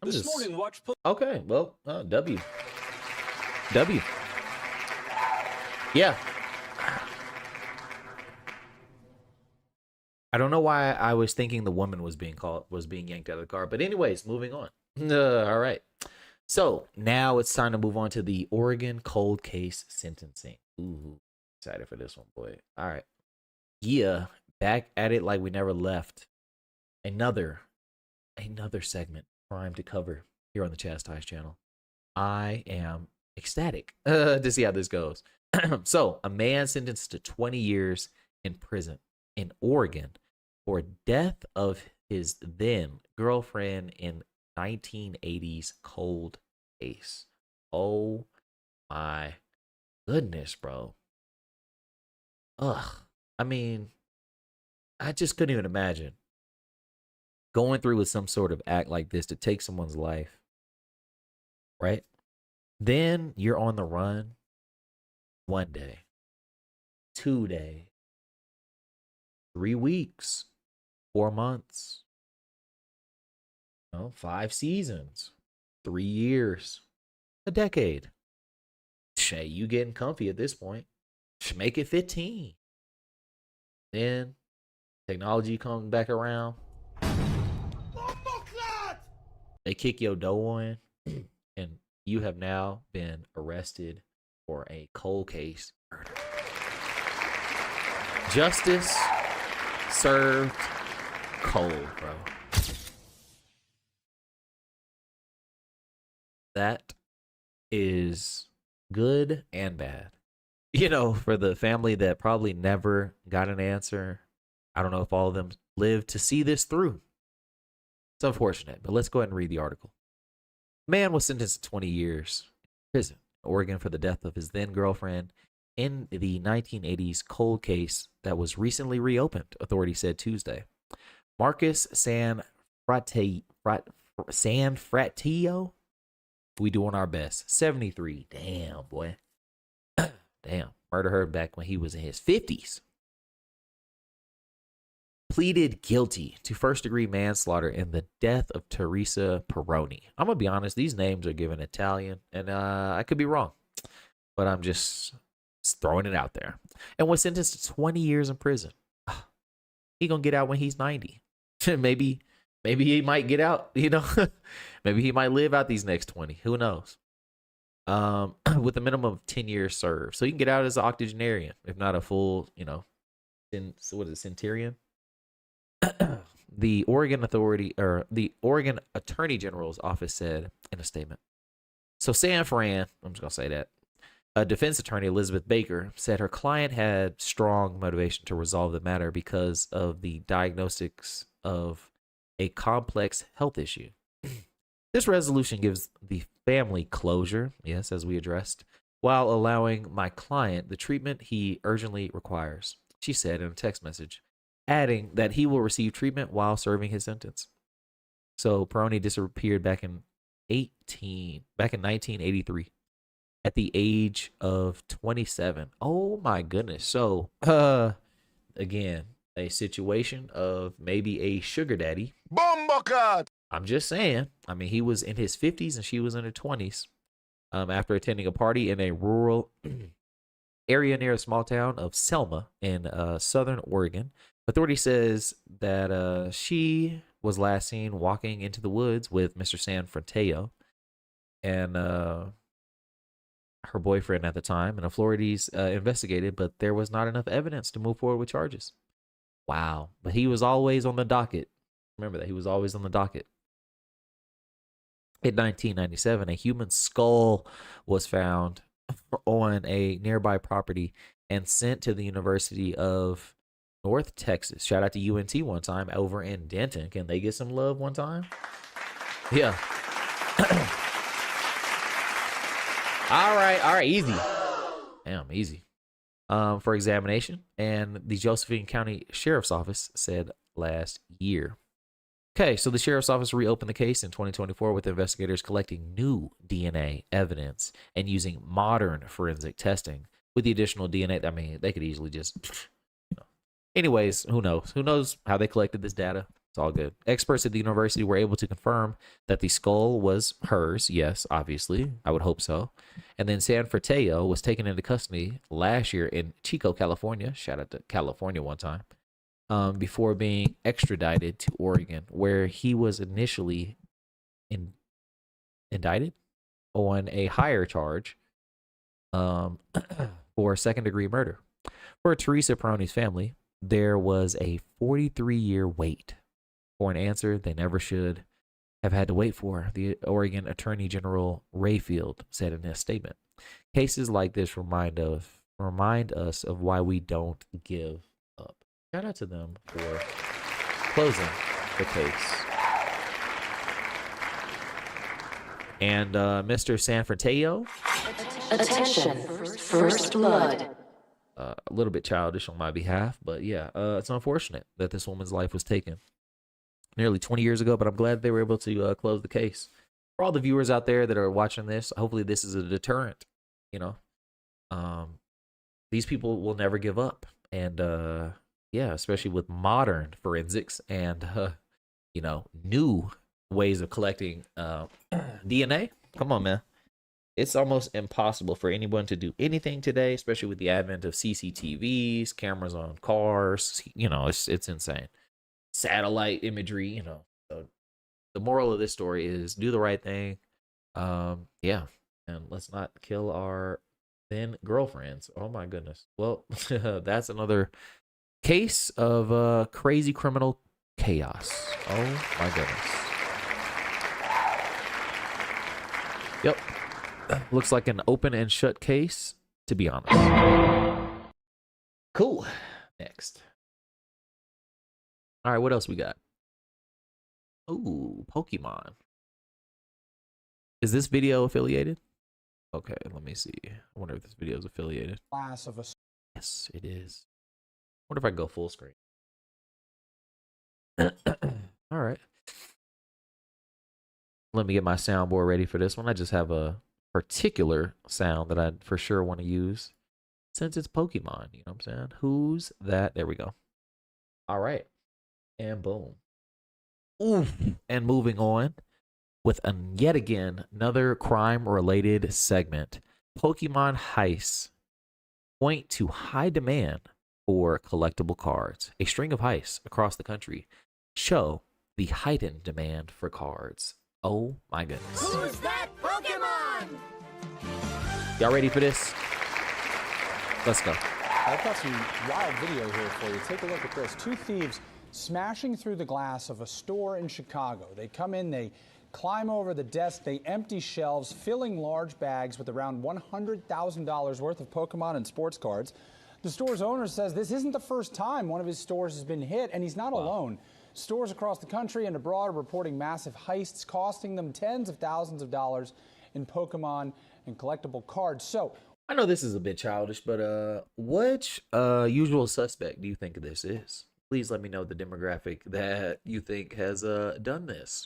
L: This morning, watch.
A: Okay, well, W. Yeah. I don't know why I was thinking the woman was being yanked out of the car, but anyways, moving on. All right. So now it's time to move on to the Oregon cold case sentencing. Ooh, excited for this one, boy. All right. Yeah, back at it like we never left. Another segment prime to cover here on the CHAZTiiiZED channel. I am ecstatic to see how this goes. So, a man sentenced to 20 years in prison in Oregon for death of his then girlfriend in 1980s cold case. Oh my goodness, bro. Ugh. I mean, I just couldn't even imagine going through with some sort of act like this to take someone's life, right? Then you're on the run 1 day, 2 days, 3 weeks, 4 months, 5 seasons, 3 years, a decade. Shay, you getting comfy at this point. Should make it 15. Then technology comes back around. They kick your door in, and you have now been arrested for a cold case murder. Justice served cold, bro. That is good and bad. For the family that probably never got an answer. I don't know if all of them lived to see this through. It's unfortunate, but let's go ahead and read the article. Man was sentenced to 20 years in prison in Oregon for the death of his then girlfriend in the 1980s cold case that was recently reopened, authorities said Tuesday. Marcus Sanfrattillo, we doing our best. 73. Damn, boy. Damn. Murdered her back when he was in his 50s. Pleaded guilty to first-degree manslaughter in the death of Teresa Peroni. I'm going to be honest, these names are given Italian, and I could be wrong, but I'm just throwing it out there. And was sentenced to 20 years in prison. He going to get out when he's 90. Maybe he might get out, Maybe he might live out these next 20. Who knows? With a minimum of 10 years served. So you can get out as an octogenarian, if not a full, centurion? The Oregon Attorney General's office said in a statement. So San Fran, I'm just going to say that, defense attorney Elizabeth Baker said her client had strong motivation to resolve the matter because of the diagnostics of a complex health issue. This resolution gives the family closure, yes, as we addressed, while allowing my client the treatment he urgently requires, she said in a text message, adding that he will receive treatment while serving his sentence. So Peroni disappeared back in 1983 at the age of 27. Oh my goodness. So again, a situation of maybe a sugar daddy. Bombocat! I'm just saying. I mean, he was in his 50s and she was in her 20s. After attending a party in a rural area near a small town of Selma in southern Oregon. Authority says that she was last seen walking into the woods with Mr. Sanfrattillo and her boyfriend at the time. And authorities investigated, but there was not enough evidence to move forward with charges. Wow. But he was always on the docket. Remember that. He was always on the docket. In 1997, a human skull was found on a nearby property and sent to the University of North Texas. Shout out to UNT one time over in Denton. Can they get some love one time? Yeah. All right, easy. Damn, easy. For examination, and the Josephine County Sheriff's Office said last year. Okay, so the Sheriff's Office reopened the case in 2024 with investigators collecting new DNA evidence and using modern forensic testing. With the additional DNA, I mean, they could easily just, Anyways, who knows? Who knows how they collected this data? It's all good. Experts at the university were able to confirm that the skull was hers. Yes, obviously. I would hope so. And then Sanfrattillo was taken into custody last year in Chico, California. Shout out to California one time. Before being extradited to Oregon, where he was initially indicted on a higher charge for second-degree murder. For Teresa Peroni's family, there was a 43-year wait for an answer they never should have had to wait for, the Oregon Attorney General Rayfield said in his statement. Cases like this remind us of why we don't give up. Shout out to them for closing the case. And Mr. Sanfrattillo.
R: Attention, first blood.
A: A little bit childish on my behalf, but yeah, it's unfortunate that this woman's life was taken nearly 20 years ago, but I'm glad they were able to close the case. For all the viewers out there that are watching this, hopefully this is a deterrent, these people will never give up. And yeah, especially with modern forensics and new ways of collecting DNA. Come on, man. It's almost impossible for anyone to do anything today, especially with the advent of CCTVs, cameras on cars. It's insane. Satellite imagery, So the moral of this story is do the right thing. Yeah. And let's not kill our then girlfriends. Oh my goodness. Well, that's another case of crazy criminal chaos. Oh my goodness. Yep. Looks like an open and shut case, to be honest. Cool. Next. All right, what else we got? Ooh, Pokemon. Is this video affiliated? Okay, let me see. I wonder if this video is affiliated. Yes, it is. I wonder if I can go full screen. All right. Let me get my soundboard ready for this one. I just have a particular sound that I for sure want to use since it's Pokemon. You know what I'm saying? Who's that? There we go. All right. And boom. Oof. And moving on with yet again another crime-related segment. Pokemon heists point to high demand for collectible cards. A string of heists across the country show the heightened demand for cards. Oh my goodness.
J: Who's that Pokemon?
A: Y'all ready for this? Let's go.
S: I've got some wild video here for you. Take a look at this. Two thieves smashing through the glass of a store in Chicago. They come in, they climb over the desk, they empty shelves, filling large bags with around $100,000 worth of Pokemon and sports cards. The store's owner says this isn't the first time one of his stores has been hit, and he's not alone. Stores across the country and abroad are reporting massive heists costing them tens of thousands of dollars in Pokemon and collectible cards. So
A: I know this is a bit childish, but which usual suspect do you think this is? Please let me know the demographic that you think has done this.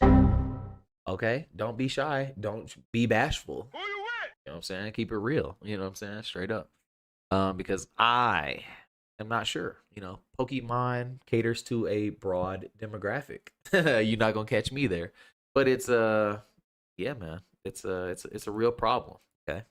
A: Okay? Don't be shy. Don't be bashful. You know what I'm saying? Keep it real. You know what I'm saying? Straight up. Because I am not sure. Pokemon caters to a broad demographic. You're not gonna catch me there. But it's yeah, man. It's a real problem. Okay.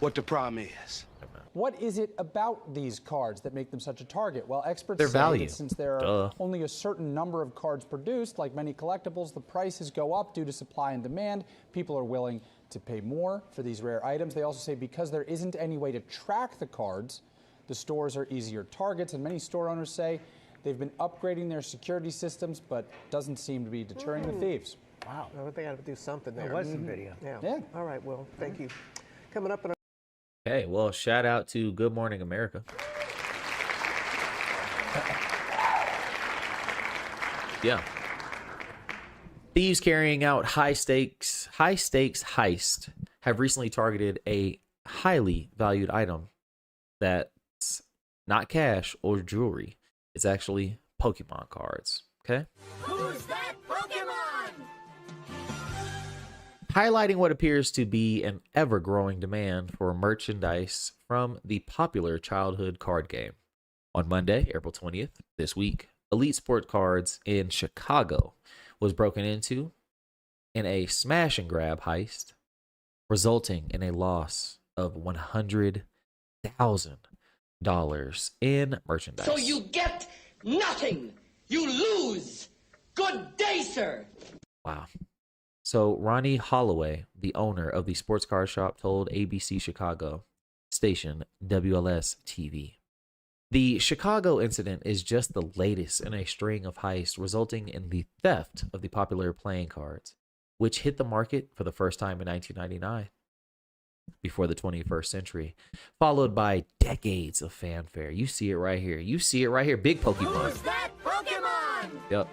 S: what the problem is. What is it about these cards that make them such a target? Well, experts
A: Their
S: say
A: value.
S: that since there are only a certain number of cards produced, like many collectibles, the prices go up due to supply and demand. People are willing to pay more for these rare items. They also say because there isn't any way to track the cards, the stores are easier targets, and many store owners say they've been upgrading their security systems, but doesn't seem to be deterring the thieves.
P: Wow. I think I have to do something there.
S: There was some video.
P: Yeah. All right, well, thank you. Coming up in a
A: Okay, well, shout out to Good Morning America. Yeah. Thieves carrying out high stakes heist have recently targeted a highly valued item that's not cash or jewelry. It's actually Pokemon cards. Okay.
J: Who's that Pokemon?
A: Highlighting what appears to be an ever-growing demand for merchandise from the popular childhood card game. On Monday, April 20th, this week, Elite Sport Cards in Chicago was broken into in a smash and grab heist, resulting in a loss of $100,000 in merchandise.
J: So you get nothing. You lose. Good day, sir.
A: Wow. So Ronnie Holloway, the owner of the sports car shop, told ABC Chicago station WLS TV. The Chicago incident is just the latest in a string of heists resulting in the theft of the popular playing cards, which hit the market for the first time in 1999, before the 21st century, followed by decades of fanfare. You see it right here. You see it right here. Big Pokemon.
J: Who's that Pokemon?
A: Yep.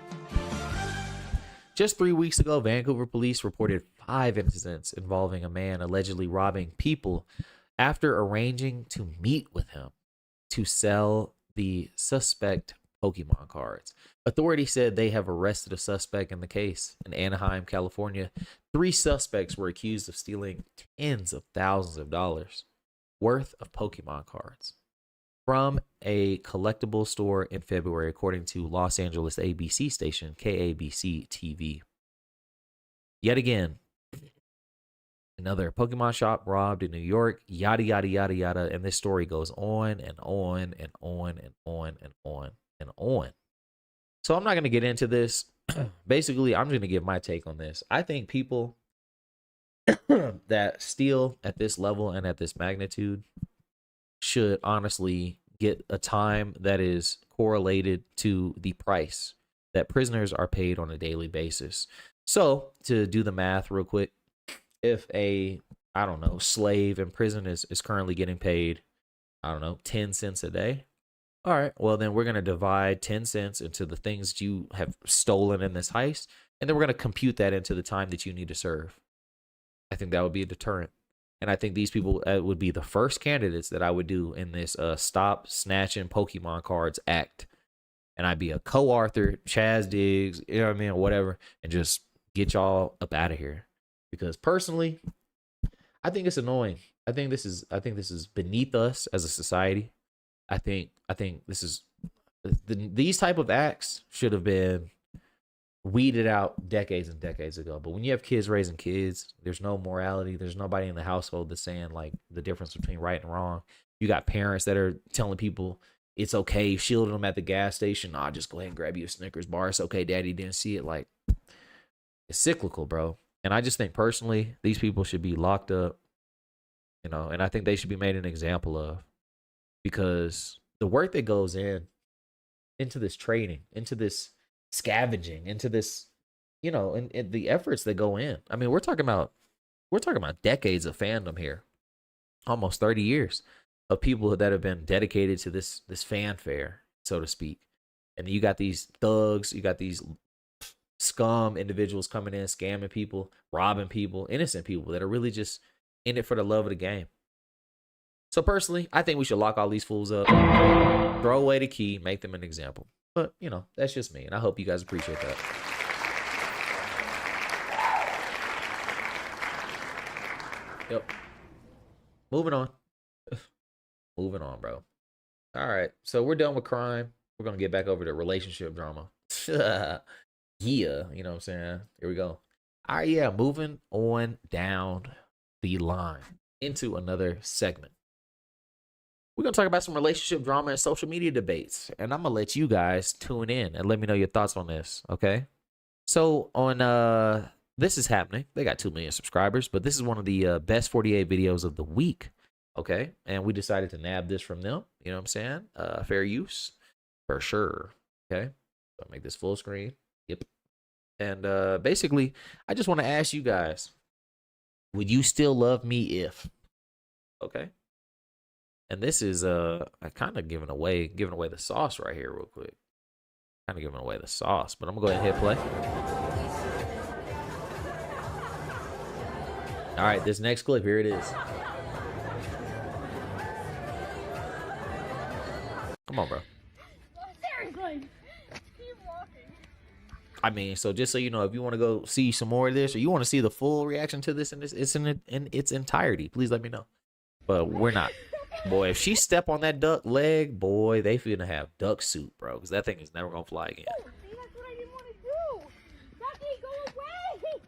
A: Just 3 weeks ago, Vancouver police reported 5 incidents involving a man allegedly robbing people after arranging to meet with him to sell the suspect Pokemon cards. Authorities said they have arrested a suspect in the case. In Anaheim, California, 3 suspects were accused of stealing tens of thousands of dollars worth of Pokemon cards. from a collectible store in February, according to Los Angeles ABC station KABC TV. Yet again, another Pokemon shop robbed in New York, yada, yada, yada, yada. And this story goes on and on and on and on and on and on. So I'm not going to get into this. Basically, I'm going to give my take on this. I think people that steal at this level and at this magnitude should honestly get a time that is correlated to the price that prisoners are paid on a daily basis. So to do the math real quick, if a, I don't know, slave in prison is currently getting paid, I don't know, 10 cents a day. All right, well, then we're going to divide 10 cents into the things that you have stolen in this heist, and then we're going to compute that into the time that you need to serve. I think that would be a deterrent. And I think these people would be the first candidates that I would do in this Stop Snatching Pokemon Cards Act. And I'd be a co-author, CHAZTiiiZED, you know what I mean, or whatever, and just get y'all up out of here. Because personally, I think it's annoying. I think this is beneath us as a society. I think this is these type of acts should have been weeded out decades and decades ago. But when you have kids raising kids, there's no morality. There's nobody in the household that's saying like the difference between right and wrong. You got parents that are telling people it's okay, shielding them at the gas station. Nah, just go ahead and grab you a Snickers bar. It's okay, daddy didn't see it. Like, it's cyclical, bro. And I just think personally, these people should be locked up, you know, and I think they should be made an example of, because the work that goes into this training, into this scavenging, into this, you know, and the efforts that go in. I mean, we're talking about decades of fandom here, almost 30 years of people that have been dedicated to this fanfare, so to speak. And you got these thugs, you got these scum individuals coming in, scamming people, robbing people, innocent people that are really just in it for the love of the game. So personally, I think we should lock all these fools up, throw away the key, make them an example. But, you know, that's just me, and I hope you guys appreciate that. Yep. Moving on. Moving on, bro. All right, so we're done with crime. We're going to get back over to relationship drama. Yeah, you know what I'm saying? Here we go. All right, yeah, moving on down the line into another segment. We're going to talk about some relationship drama and social media debates. And I'm going to let you guys tune in and let me know your thoughts on this, okay? So on This Is Happening, they got 2 million subscribers, but this is one of the best 48 videos of the week, okay? And we decided to nab this from them, you know what I'm saying? Fair use, for sure, okay? So I'll make this full screen. Yep. And basically, I just want to ask you guys, would you still love me if? Okay? And this is I kind of giving away the sauce right here real quick. Kind of giving away the sauce, but I'm gonna go ahead and hit play. All right, this next clip, here it is. Come on, bro.
J: Seriously. Keep walking.
A: I mean, so just so you know, if you want to go see some more of this, or you want to see the full reaction to this in its entirety, please let me know. But we're not. Boy, if she step on that duck leg, boy, they finna have duck soup, bro, because that thing is never gonna fly again.
J: See, that's what I didn't want to do. Ducky, go away.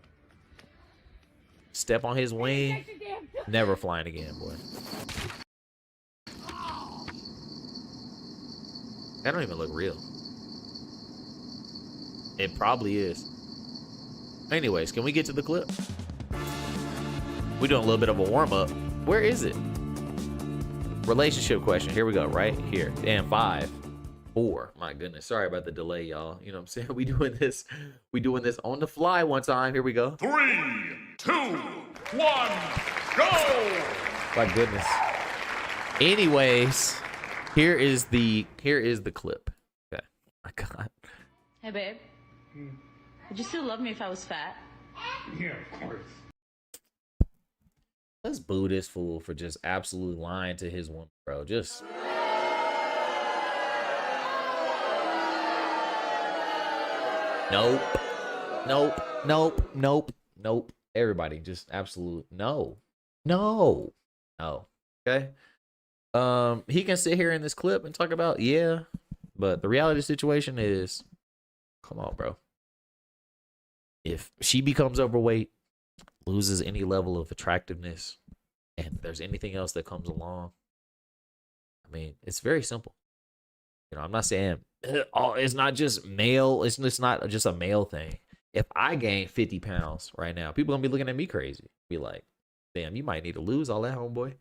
A: Step on his wing, never flying again, boy. That don't even look real. It probably is. Anyways, can we get to the clip? We're doing a little bit of a warm-up. Where is it? Relationship question. Here we go, right here. And 5, 4. My goodness. Sorry about the delay, y'all. You know what I'm saying? We doing this on the fly one time. Here we go.
D: 3, 2, 1, go!
A: My goodness. Anyways, here is the clip. Okay. My God.
T: Hey, babe. Would you still love me if I was fat?
D: Yeah, of course.
A: Let's boo this fool for just absolutely lying to his woman, bro. Just. Nope. Nope. Nope. Nope. Nope. Everybody, just absolute no. No. No. Okay? He can sit here in this clip and talk about, yeah, but the reality of the situation is, come on, bro. If she becomes overweight, loses any level of attractiveness, and there's anything else that comes along, I mean, it's very simple. You know, I'm not saying it's not just male. It's not just a male thing. If I gain 50 pounds right now, people gonna be looking at me crazy. Be like, damn, you might need to lose all that, homeboy.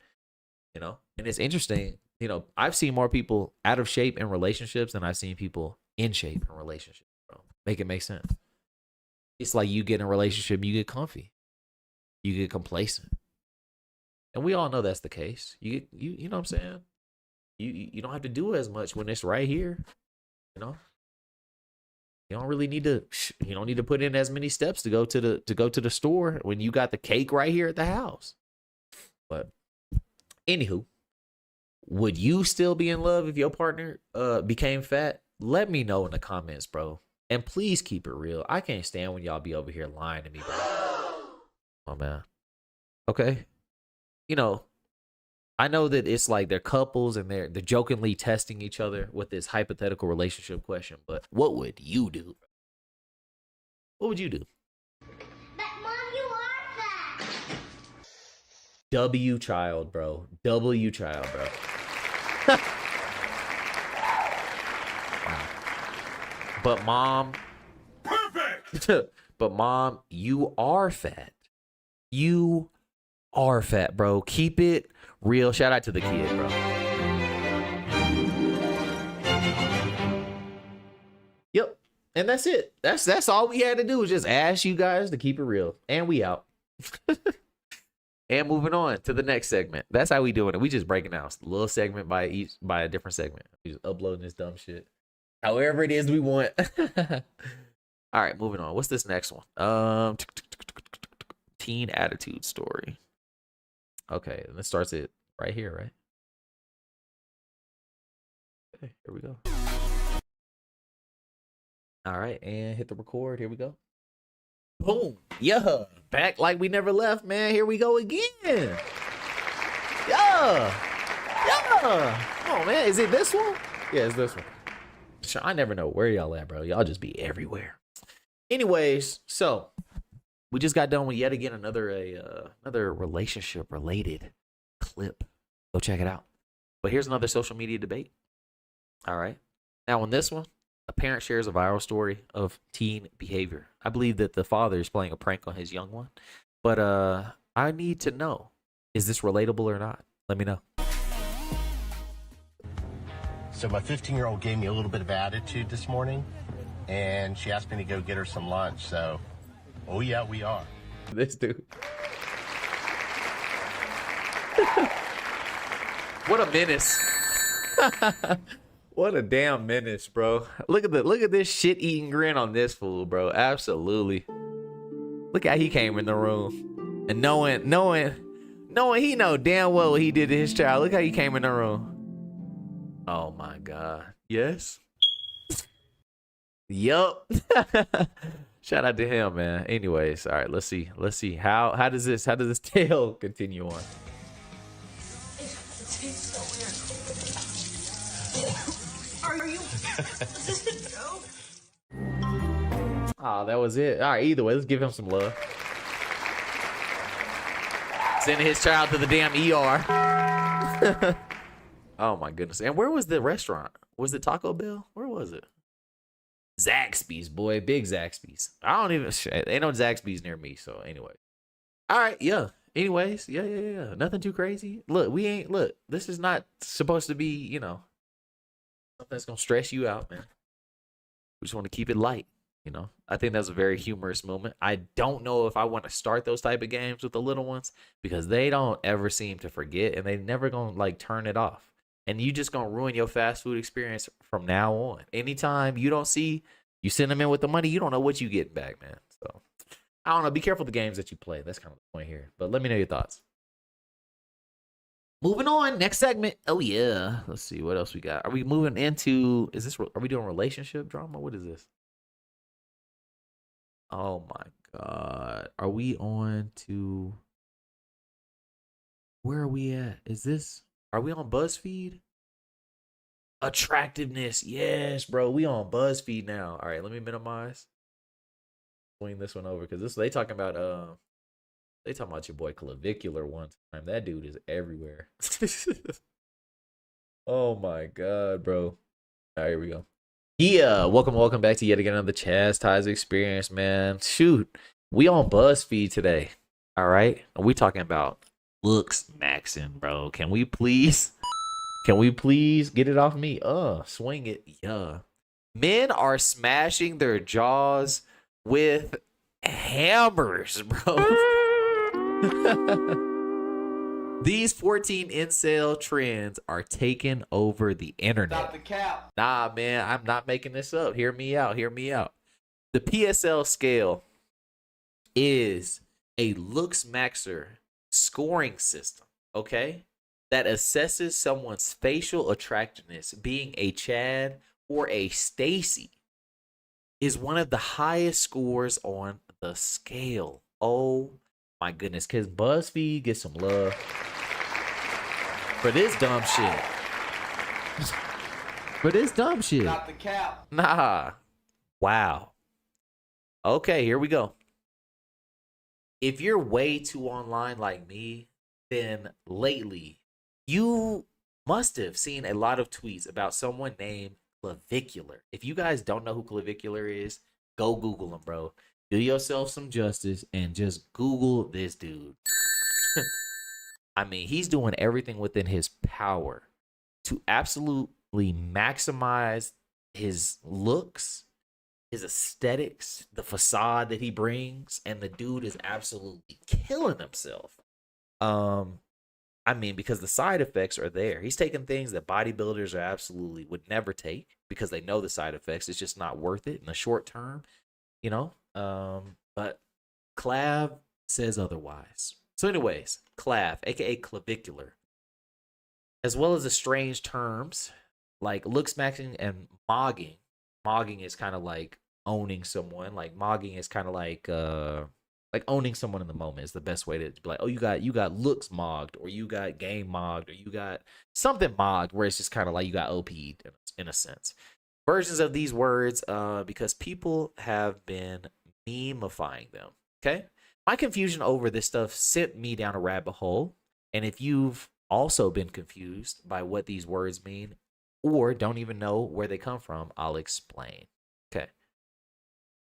A: You know, and it's interesting. You know, I've seen more people out of shape in relationships than I've seen people in shape in relationships, bro. Make it make sense. It's like you get in a relationship, you get comfy, you get complacent, and we all know that's the case. You know what I'm saying? You don't have to do as much when it's right here. You know, you don't really need to. You don't need to put in as many steps to go to the store when you got the cake right here at the house. But anywho, would you still be in love if your partner became fat? Let me know in the comments, bro. And please keep it real. I can't stand when y'all be over here lying to me, bro. Oh man. Okay. You know, I know that it's like they're couples and they're jokingly testing each other with this hypothetical relationship question, but what would you do? What would you do?
J: But Mom, you are fat.
A: W child, bro. W child, bro. Wow. But mom. Perfect. But mom, you are fat. You are fat, bro. Keep it real. Shout out to the kid, bro. Yep. And that's it. That's all we had to do was just ask you guys to keep it real. And we out. And moving on to the next segment. That's how we doing it. We just breaking out a little segment by a different segment. We just uploading this dumb shit. However it is we want. All right, moving on. What's this next one? Teen attitude story. Okay, and this starts it right here, right? Okay, here we go. All right, and hit the record. Here we go. Boom. Yeah. Back like we never left, man. Here we go again. Yeah. Yeah. Come on, man. Is it this one? Yeah, it's this one. I never know where y'all at, bro. Y'all just be everywhere. Anyways, so we just got done with yet again another relationship related clip. Go check it out. But here's another social media debate. All right. Now on this one, a parent shares a viral story of teen behavior. I believe that the father is playing a prank on his young one. But I need to know, is this relatable or not? Let me know.
U: So my 15-year-old gave me a little bit of attitude this morning, and she asked me to go get her some lunch. So, oh yeah, we are.
A: This dude. What a menace. What a damn menace, bro. Look at this shit-eating grin on this fool, bro. Absolutely. Look how he came in the room. And knowing he know damn well what he did to his child. Look how he came in the room. Oh my God. Yes. Yup. Shout out to him, man. Anyways, all right, let's see. How does this tale continue on?
J: Are you? Is this a joke?
A: Oh, that was it. All right, either way, let's give him some love. Sending his child to the damn ER. Oh my goodness. And where was the restaurant? Was it Taco Bell? Where was it? Zaxby's, boy. Big Zaxby's. I don't even, ain't no Zaxby's near me. So anyway. All right. Yeah. Anyways. Yeah. Nothing too crazy. Look, this is not supposed to be, something that's going to stress you out, man. We just want to keep it light. I think that's a very humorous moment. I don't know if I want to start those type of games with the little ones because they don't ever seem to forget and they never going to turn it off. And you just gonna ruin your fast food experience from now on. Anytime you don't see, you send them in with the money, you don't know what you get back, man. So I don't know. Be careful the games that you play. That's kind of the point here. But let me know your thoughts. Moving on, next segment. Oh yeah. Let's see what else we got. Are we moving into? Are we doing relationship drama? What is this? Oh my God. Are we on to? Where are we at? Is this? Are we on BuzzFeed? Attractiveness. Yes, bro. We on BuzzFeed now. All right, let me minimize. Swing this one over because they talking about your boy Clavicular one time. That dude is everywhere. Oh my god, bro. All right, here we go. Yeah, welcome back to yet again another CHAZTiiiZED experience, man. Shoot, we on BuzzFeed today. All right, and we talking about looks maxing, bro. Can we please get it off me? Swing it. Yeah. Men are smashing their jaws with hammers, bro. These 14 incel trends are taking over the internet.
I: Stop the cap.
A: Nah, man, I'm not making this up. Hear me out. Hear me out. The PSL scale is a looks maxer scoring system, okay? That assesses someone's facial attractiveness. Being a Chad or a Stacy is one of the highest scores on the scale. Oh my goodness, because BuzzFeed gets some love for this dumb shit. For this dumb shit.
I: Stop the cap.
A: Nah. Wow. Okay, here we go. If you're way too online like me, then lately you must have seen a lot of tweets about someone named Clavicular. If you guys don't know who Clavicular is, go Google him, bro. Do yourself some justice and just Google this dude. I mean, he's doing everything within his power to absolutely maximize his looks, his aesthetics, the facade that he brings, and the dude is absolutely killing himself. I mean, because the side effects are there. He's taking things that bodybuilders are absolutely would never take because they know the side effects. It's just not worth it in the short term, you know? But Clav says otherwise. So anyways, Clav, aka Clavicular, as well as the strange terms like looks maxing and mogging. Mogging is kind of like owning someone. Like mogging is kind of like owning someone in the moment is the best way to be like, oh, you got looks mogged, or you got game mogged, or you got something mogged, where it's just kind of like you got OP'd in a sense. Versions of these words, because people have been memifying them. Okay, my confusion over this stuff sent me down a rabbit hole, and if you've also been confused by what these words mean, or don't even know where they come from, I'll explain. Okay.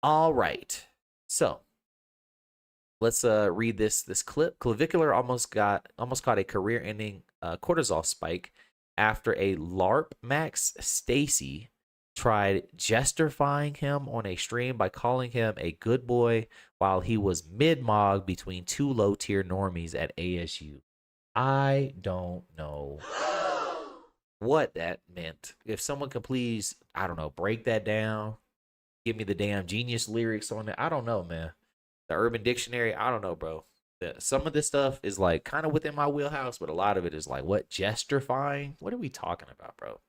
A: All right. So let's read this clip. Clavicular almost caught a career-ending cortisol spike after a LARP Max Stacy tried gestifying him on a stream by calling him a good boy while he was mid-mog between two low-tier normies at ASU. I don't know what that meant. If someone could please, I don't know, break that down, give me the damn genius lyrics on it. I don't know, man. The Urban Dictionary, I don't know, bro. Some of this stuff is like kind of within my wheelhouse, but a lot of it is like, what, gestifying? What are we talking about, bro?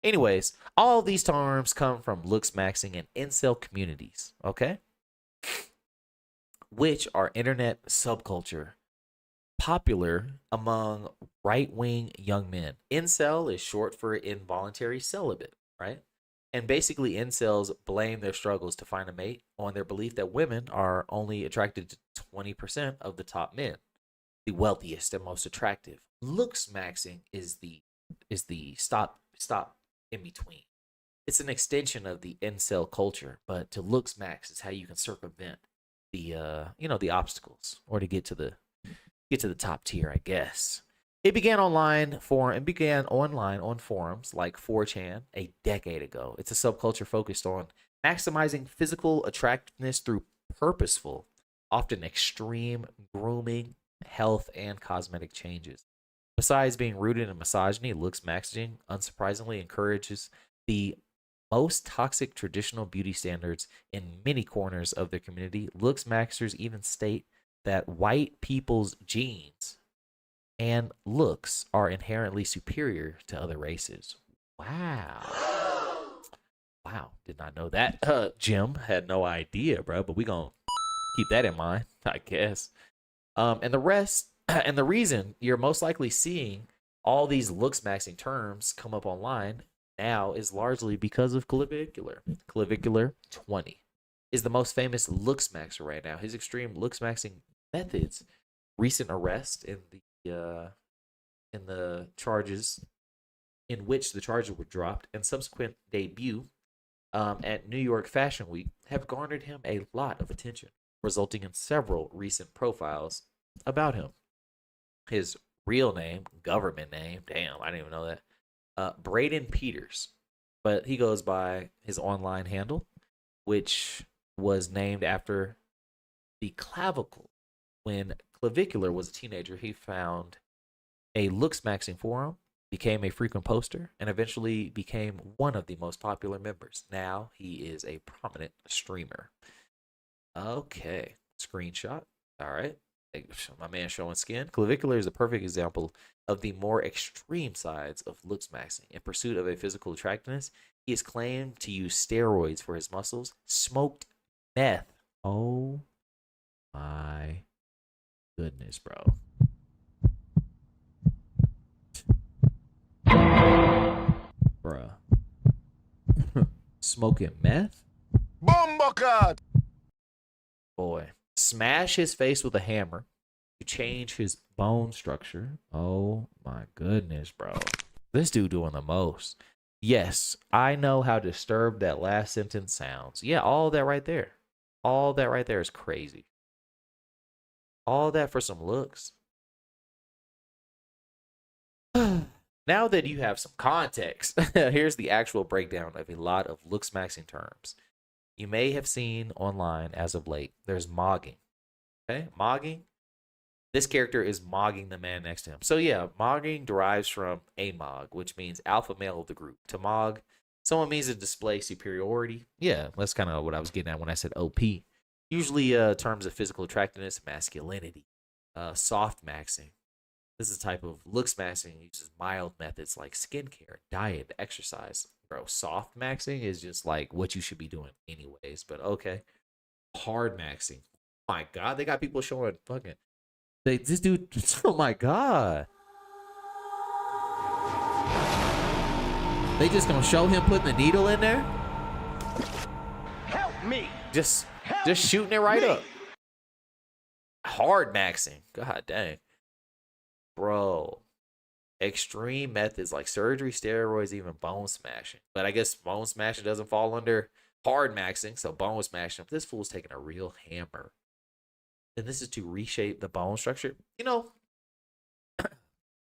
A: Anyways, all these terms come from looks maxing and incel communities, okay? Which are internet subculture popular among right-wing young men. Incel is short for involuntary celibate, right? And basically, incels blame their struggles to find a mate on their belief that women are only attracted to 20% of the top men, the wealthiest and most attractive. Looks maxing is the stop in between. It's an extension of the incel culture, but to looks max is how you can circumvent the the obstacles, or to get to the top tier, I guess. It began online on forums like 4chan a decade ago. It's a subculture focused on maximizing physical attractiveness through purposeful, often extreme grooming, health, and cosmetic changes. Besides being rooted in misogyny, looks maxing unsurprisingly encourages the most toxic traditional beauty standards in many corners of their community. Looks maxers even state that white people's genes and looks are inherently superior to other races. Wow. Wow, did not know that. Jim had no idea, bro, but we gonna keep that in mind, I guess. And the reason you're most likely seeing all these looks maxing terms come up online now is largely because of Clavicular. Clavicular 20 is the most famous looks maxer right now. His extreme looks maxing methods, recent arrest in the charges in which the charges were dropped, and subsequent debut at New York Fashion Week have garnered him a lot of attention, resulting in several recent profiles about him. His real name, government name, damn, I didn't even know that, Braden Peters, but he goes by his online handle, which was named after the clavicle. When Clavicular was a teenager, he found a looks maxing forum, became a frequent poster, and eventually became one of the most popular members. Now he is a prominent streamer. Okay, screenshot. All right, my man showing skin. Clavicular is a perfect example of the more extreme sides of looks maxing. In pursuit of a physical attractiveness, he has claimed to use steroids for his muscles, smoked meth. Oh my goodness, bro. Bruh. Smoking meth?
D: Bombakat!
A: Boy. Smash his face with a hammer to change his bone structure. Oh my goodness, bro. This dude doing the most. Yes, I know how disturbed that last sentence sounds. Yeah, all that right there. All that right there is crazy. All that for some looks. Now that you have some context, here's the actual breakdown of a lot of looks maxing terms you may have seen online as of late. There's mogging. Okay, mogging. This character is mogging the man next to him. So yeah, mogging derives from amog, which means alpha male of the group. To mog, someone means to display superiority. Yeah, that's kind of what I was getting at when I said OP. Usually terms of physical attractiveness, masculinity, soft maxing. This is a type of looks maxing uses mild methods like skincare, diet, exercise. Bro, soft maxing is just like what you should be doing anyways, but okay. Hard maxing. Oh my God, they got people showing fucking. This dude, oh my God. They just gonna show him putting the needle in there?
D: Help me!
A: Just shooting it right up. Hard maxing. God dang. Bro, extreme methods like surgery, steroids, even bone smashing. But I guess bone smashing doesn't fall under hard maxing, so bone smashing. This fool's taking a real hammer. And this is to reshape the bone structure. You know,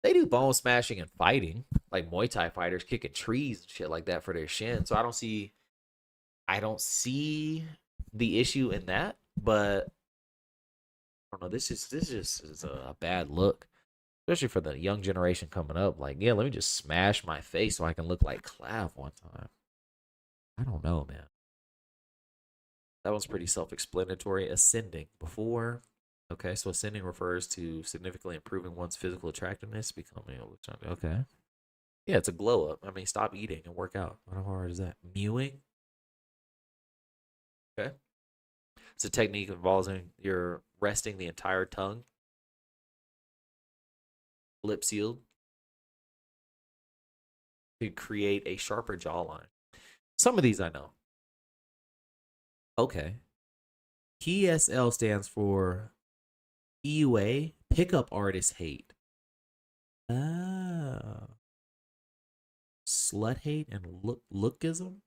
A: they do bone smashing and fighting, like Muay Thai fighters kicking trees and shit like that for their shin. So I don't see the issue in that, but I don't know. This is a bad look. Especially for the young generation coming up. Like, yeah, let me just smash my face so I can look like Clav one time. I don't know, man. That one's pretty self-explanatory. Ascending. Before. Okay, so ascending refers to significantly improving one's physical attractiveness, becoming a... Okay. Yeah, it's a glow up. I mean, stop eating and work out. How hard is that? Mewing. Okay. It's a technique involving your resting the entire tongue, lip sealed, to create a sharper jawline. Some of these I know. Okay. PSL stands for EUA, Pickup Artist Hate. Ah. Slut hate and lookism.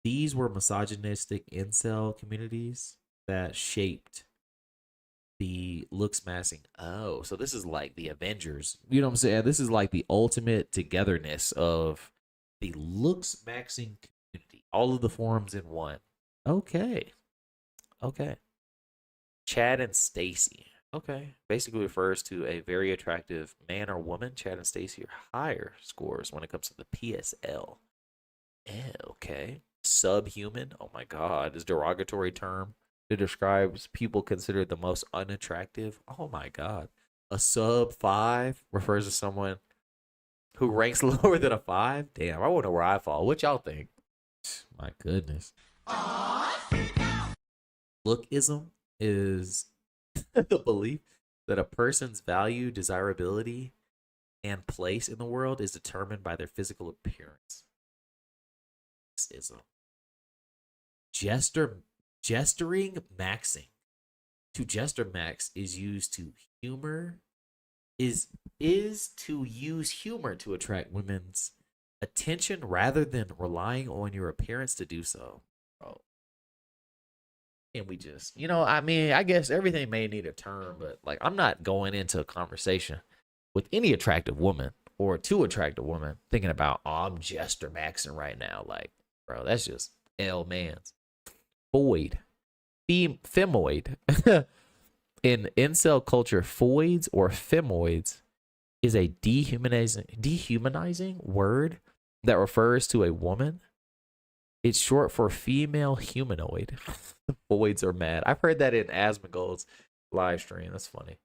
A: These were misogynistic incel communities that shaped the looks maxing. Oh, so this is like the Avengers. You know what I'm saying? This is like the ultimate togetherness of the looks maxing community. All of the forums in one. Okay. Okay. Chad and Stacy. Okay. Basically refers to a very attractive man or woman. Chad and Stacy are higher scores when it comes to the PSL. Okay. Subhuman. Oh my God. This derogatory term. It describes people considered the most unattractive. Oh my God. A sub 5 refers to someone who ranks lower than a 5. Damn, I wonder where I fall. What y'all think? My goodness. Lookism is the belief that a person's value, desirability, and place in the world is determined by their physical appearance. Sexism. Gesturing maxing. To gesture max is used to humor is to use humor to attract women's attention rather than relying on your appearance to do so. Bro. And we just, I mean, I guess everything may need a term, but like I'm not going into a conversation with any attractive woman or two attractive women thinking about, oh, I'm gesture maxing right now. Like, bro, that's just L man's. Void. Femoid. In incel culture, foids or femoids is a dehumanizing word that refers to a woman. It's short for female humanoid. Voids are mad. I've heard that in Asmongold's live stream. That's funny.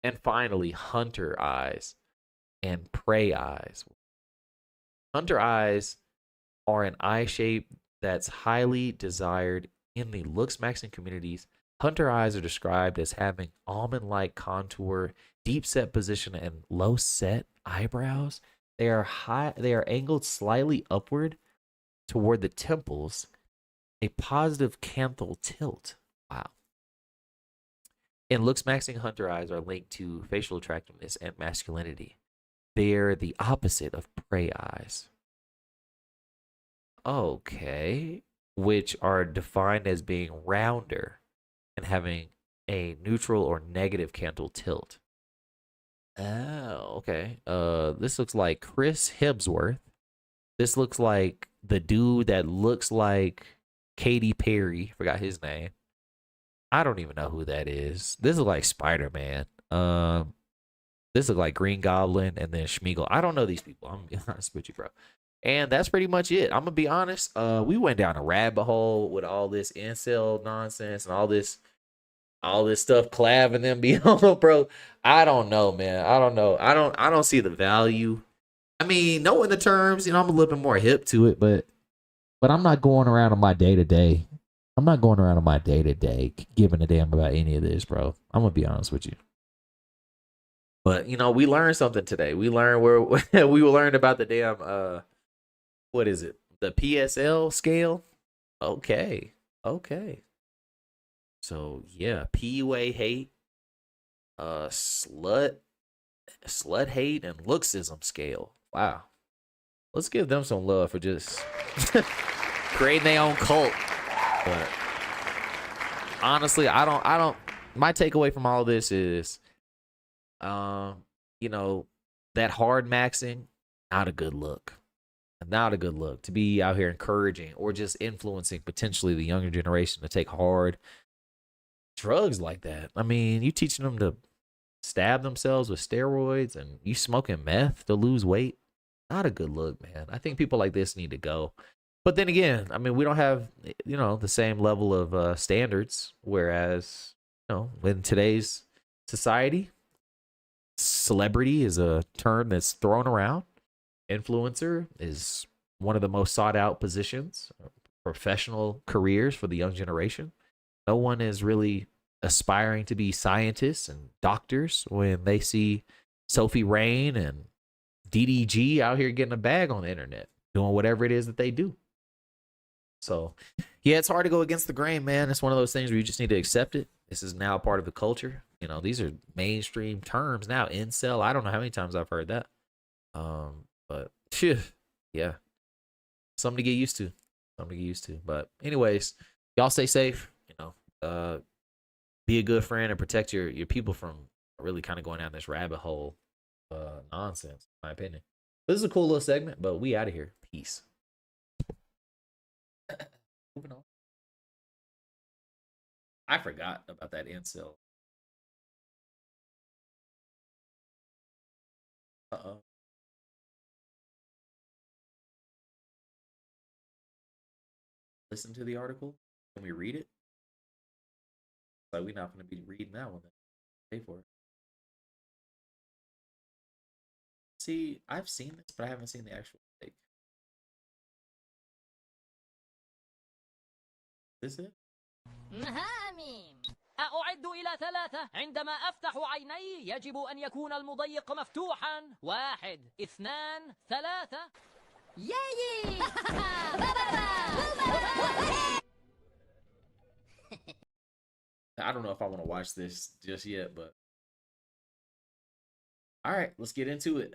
A: And finally, hunter eyes and prey eyes. Hunter eyes are an eye shape that's highly desired in the looks maxing communities. Hunter eyes are described as having almond-like contour, deep set position, and low set eyebrows. They are angled slightly upward toward the temples, a positive canthal tilt. Wow. In looks maxing, hunter eyes are linked to facial attractiveness and masculinity. They're the opposite of prey eyes. Okay. Which are defined as being rounder and having a neutral or negative canthal tilt. Oh, okay. This looks like Chris Hemsworth. This looks like the dude that looks like Katy Perry. Forgot his name. I don't even know who that is. This is like Spider-Man. This looks like Green Goblin and then Schmeagle. I don't know these people. I'm gonna be honest with you, bro. And that's pretty much it. I'm gonna be honest. We went down a rabbit hole with all this incel nonsense and all this stuff Clav and them be on, bro. I don't know, man. I don't know. I don't see the value. I mean, knowing the terms, I'm a little bit more hip to it, but I'm not going around on my day-to-day. I'm not going around on my day-to-day giving a damn about any of this, bro. I'm gonna be honest with you. But we learned something today. We learned we learned about the damn what is it? The PSL scale? Okay. So yeah, PUA hate, slut hate, and looksism scale. Wow. Let's give them some love for just creating their own cult. But honestly, I don't my takeaway from all of this is that hard maxing, not a good look. Not a good look to be out here encouraging or just influencing potentially the younger generation to take hard drugs like that. I mean, you teaching them to stab themselves with steroids and you smoking meth to lose weight. Not a good look, man. I think people like this need to go. But then again, I mean, we don't have, the same level of standards. Whereas, in today's society, celebrity is a term that's thrown around. Influencer is one of the most sought out positions, professional careers for the young generation. No one is really aspiring to be scientists and doctors when they see Sophie Rain and DDG out here getting a bag on the internet, doing whatever it is that they do. So, yeah, it's hard to go against the grain, man. It's one of those things where you just need to accept it. This is now part of the culture. These are mainstream terms now. Incel, I don't know how many times I've heard that. But yeah, something to get used to. But anyways, y'all stay safe. Be a good friend and protect your people from really kind of going down this rabbit hole nonsense, in my opinion. This is a cool little segment, but we out of here. Peace. Moving on. I forgot about that incel. Uh-oh. Listen to the article? Can we read it? Like we're not going to be reading that one. Pay for it. See, I've seen this, but I haven't seen the actual take. Is it?
I: أعد إلى 3 عندما أفتح عيني يجب أن يكون المضيق مفتوحا 1 2 3
J: ياي
A: I don't know if I want to watch this just yet, but all right, let's get into it.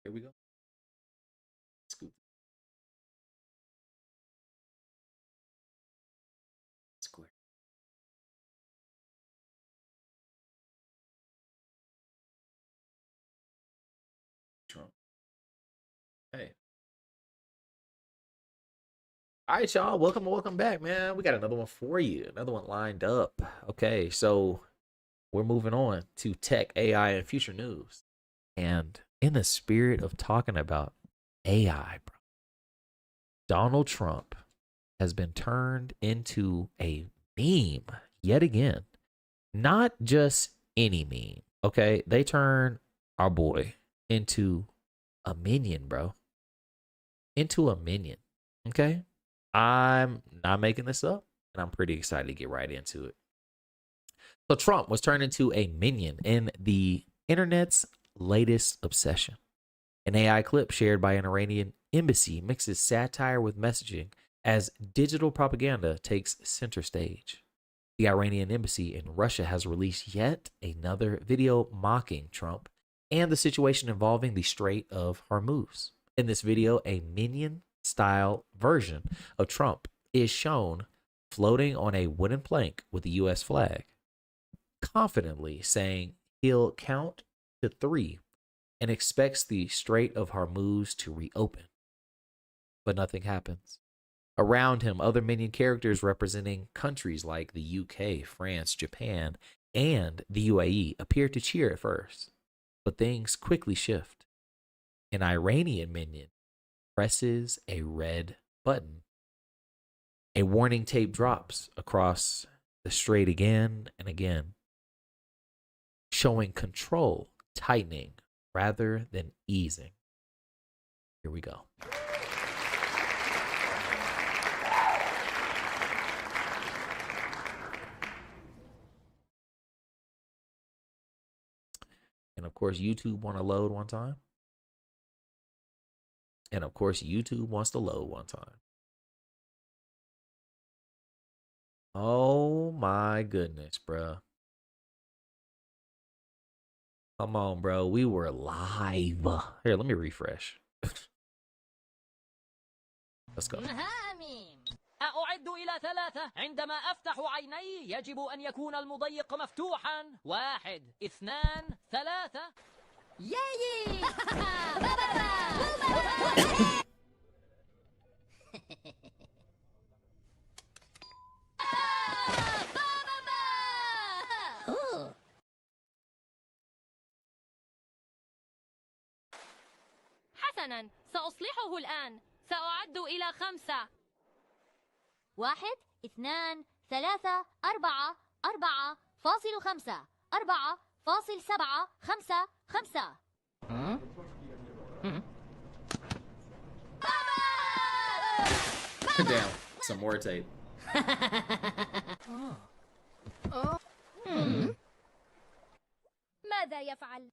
A: Here we go. Scoop. Square. Trump. Hey. All right, y'all. Welcome back, man. We got another one for you. Another one lined up. Okay, so we're moving on to tech, AI, and future news. And in the spirit of talking about AI, bro, Donald Trump has been turned into a meme yet again. Not just any meme, okay? They turn our boy into a minion, bro. Into a minion, okay? I'm not making this up, and I'm pretty excited to get right into it. So Trump was turned into a minion in the internet's latest obsession. An AI clip shared by an Iranian embassy mixes satire with messaging as digital propaganda takes center stage. The Iranian embassy in Russia has released yet another video mocking Trump and the situation involving the Strait of Hormuz. In this video, a minion-style version of Trump is shown floating on a wooden plank with the U.S. flag, confidently saying he'll count to 3 and expects the Strait of Hormuz to reopen. But nothing happens. Around him, other minion characters representing countries like the UK, France, Japan, and the UAE appear to cheer at first, but things quickly shift. An Iranian minion presses a red button. A warning tape drops across the strait again and again, showing control tightening rather than easing. Here we go. And of course, YouTube want to load one time. And of course, YouTube wants to load one time. Oh my goodness, bro. Come on, bro. We were live. Here, let me refresh. Let's go.
I: أعد إلى 3 عندما أفتح عيني يجب أن يكون المضيق مفتوحا 1 2 3
J: ياي
C: حسنا، سأصلحه الآن. سأعد إلى 5 1 2 3 4 4.5 4.7 5 5
A: Damn, some more tape.
C: ماذا يفعل؟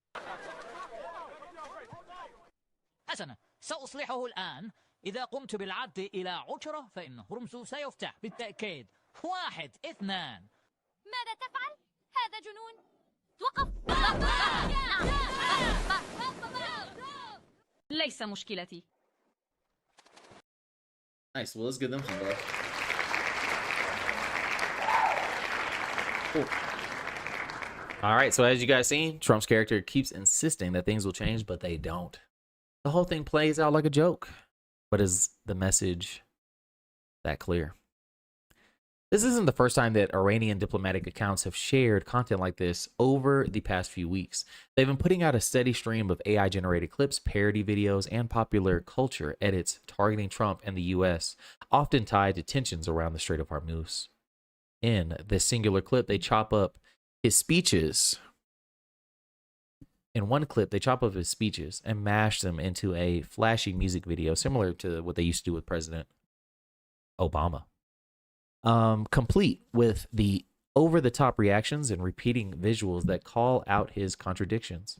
I: حسنا، سأصلحه الآن. إذا قمت بالعد إلى 10 فإن هرمز سيفتح بالتأكيد. 1 2
C: ماذا تفعل؟ هذا جنون. توقف. ليس مشكلتي.
A: Nice. Well, let's give them some love. Cool. All right. So as you guys seen, Trump's character keeps insisting that things will change, but they don't. The whole thing plays out like a joke. But is the message that clear? This isn't the first time that Iranian diplomatic accounts have shared content like this over the past few weeks. They've been putting out a steady stream of AI-generated clips, parody videos, and popular culture edits targeting Trump and the U.S., often tied to tensions around the Strait of Hormuz. In this singular clip, they chop up his speeches. In one clip, they chop up his speeches and mash them into a flashy music video, similar to what they used to do with President Obama. complete with the over-the-top reactions and repeating visuals that call out his contradictions.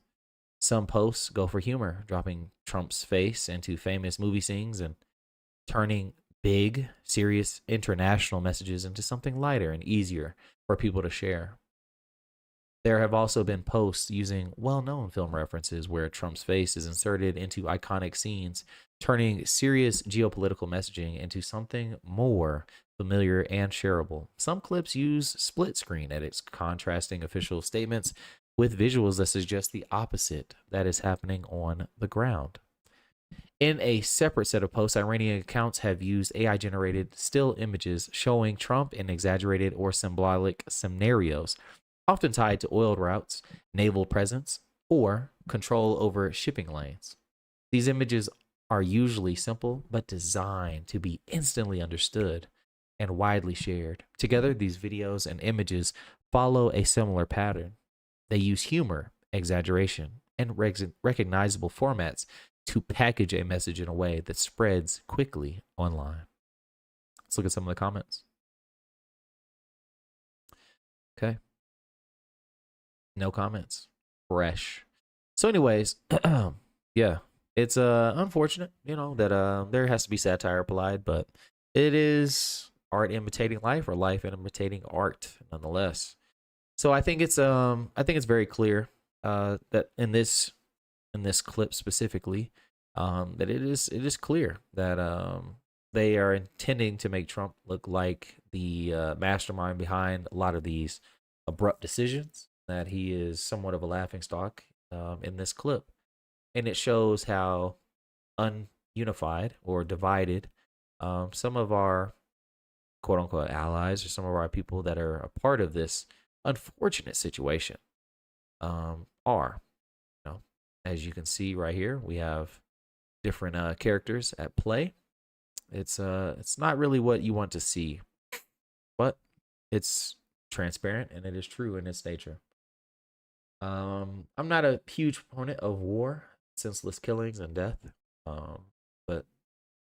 A: Some posts go for humor, dropping Trump's face into famous movie scenes and turning big, serious international messages into something lighter and easier for people to share. There have also been posts using well-known film references where Trump's face is inserted into iconic scenes, turning serious geopolitical messaging into something more familiar and shareable. Some clips use split screen edits, contrasting official statements with visuals that suggest the opposite that is happening on the ground. In a separate set of posts, Iranian accounts have used AI-generated still images showing Trump in exaggerated or symbolic scenarios, often tied to oil routes, naval presence, or control over shipping lanes. These images are usually simple, but designed to be instantly understood and widely shared. Together, these videos and images follow a similar pattern. They use humor, exaggeration, and recognizable formats to package a message in a way that spreads quickly online. Let's look at some of the comments. Okay. No comments. Fresh. So anyways, yeah, it's unfortunate, you know, that there has to be satire applied, but it is art imitating life or life imitating art nonetheless. So I think it's very clear that in this clip specifically, that it is clear that they are intending to make Trump look like the mastermind behind a lot of these abrupt decisions, that he is somewhat of a laughingstock in this clip. And it shows how ununified or divided some of our quote unquote allies or some of our people that are a part of this unfortunate situation are. You know, as you can see right here, we have different characters at play. It's not really what you want to see, but it's transparent and it is true in its nature. I'm not a huge proponent of war, senseless killings and death. But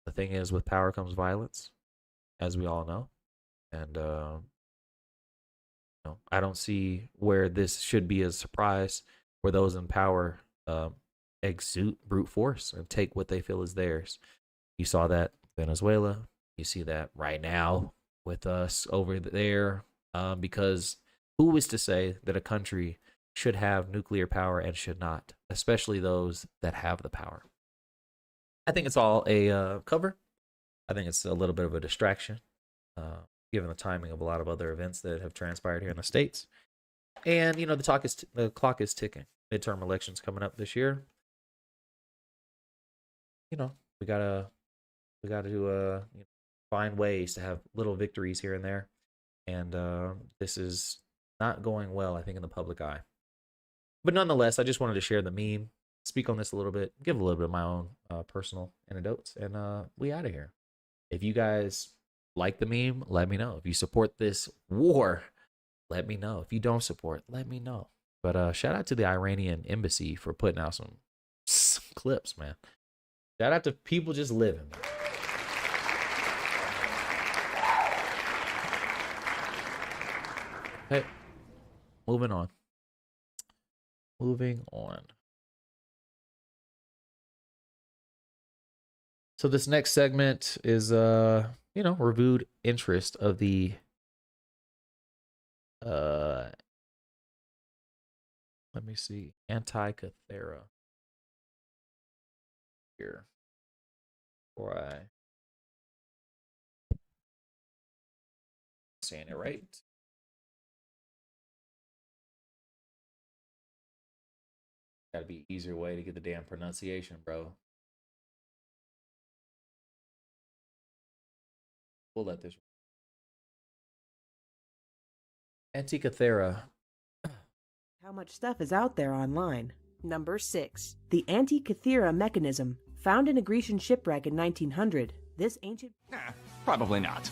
A: the thing is, with power comes violence, as we all know. And you know, I don't see where this should be a surprise where those in power exude brute force and take what they feel is theirs. You saw that in Venezuela. You see that right now with us over there. Because who is to say that a country should have nuclear power and should not, especially those that have the power? I think it's all a cover. I think it's a little bit of a distraction, given the timing of a lot of other events that have transpired here in the States. And, you know, the clock is ticking. Midterm elections coming up this year. You know, we gotta you know, find ways to have little victories here and there. And this is not going well, I think, in the public eye. But nonetheless, I just wanted to share the meme, speak on this a little bit, give a little bit of my own personal anecdotes, and we out of here. If you guys like the meme, let me know. If you support this war, let me know. If you don't support, let me know. But shout out to the Iranian embassy for putting out some clips, man. Shout out to people just living. Hey, moving on. So this next segment is you know, reviewed interest of the let me see, Anti-Cathera here. Before I saying it right. Gotta be an easier way to get the damn pronunciation, bro. We'll let this. Anti-Cathera.
B: How much stuff is out there online? Number 6. The Anti-Cathera mechanism. Found in a Grecian shipwreck in 1900, this ancient...
V: Probably not.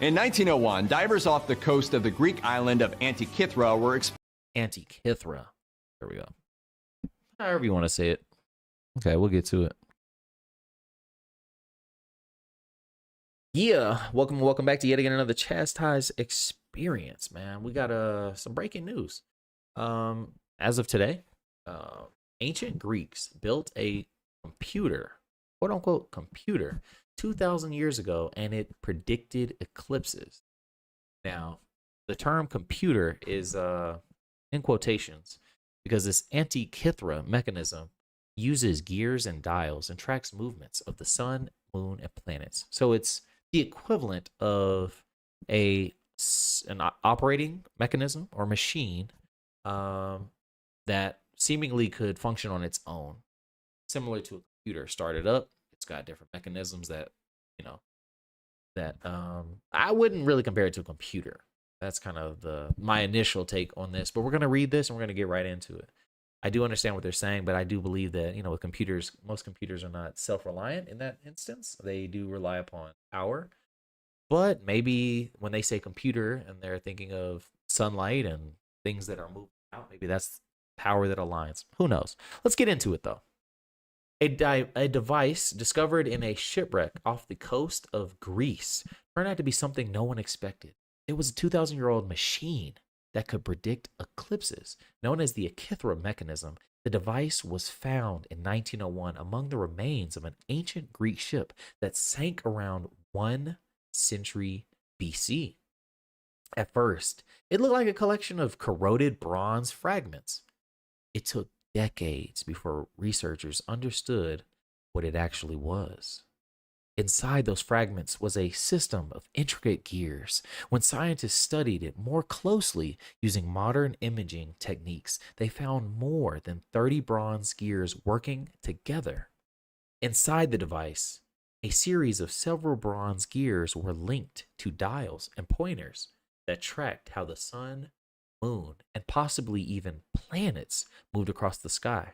V: In 1901, divers off the coast of the Greek island of Antikythera were...
A: Antikythera. There we go. However you want to say it. Okay, we'll get to it. Yeah, welcome back to yet again another CHAZTiiiZED experience, man. We got some breaking news. As of today, ancient Greeks built a computer, quote unquote computer, 2,000 years ago, and it predicted eclipses. Now, the term computer is in quotations because this Antikythera mechanism uses gears and dials and tracks movements of the sun, moon, and planets. So it's the equivalent of an operating mechanism or machine that seemingly could function on its own, similar to a computer. Started up, it's got different mechanisms that I wouldn't really compare it to a computer. That's kind of my initial take on this, but we're gonna read this and we're gonna get right into it. I do understand what they're saying, but I do believe that, with computers, most computers are not self-reliant in that instance. They do rely upon power. But maybe when they say computer and they're thinking of sunlight and things that are moving out, maybe that's power that aligns. Who knows? Let's get into it, though. A device discovered in a shipwreck off the coast of Greece turned out to be something no one expected. It was a 2,000-year-old machine that could predict eclipses, known as the Antikythera mechanism. The device was found in 1901 among the remains of an ancient Greek ship that sank around 1 century BC. At first, it looked like a collection of corroded bronze fragments. It took decades before researchers understood what it actually was. Inside those fragments was a system of intricate gears. When scientists studied it more closely using modern imaging techniques, they found more than 30 bronze gears working together. Inside the device, a series of several bronze gears were linked to dials and pointers that tracked how the sun, moon, and possibly even planets moved across the sky.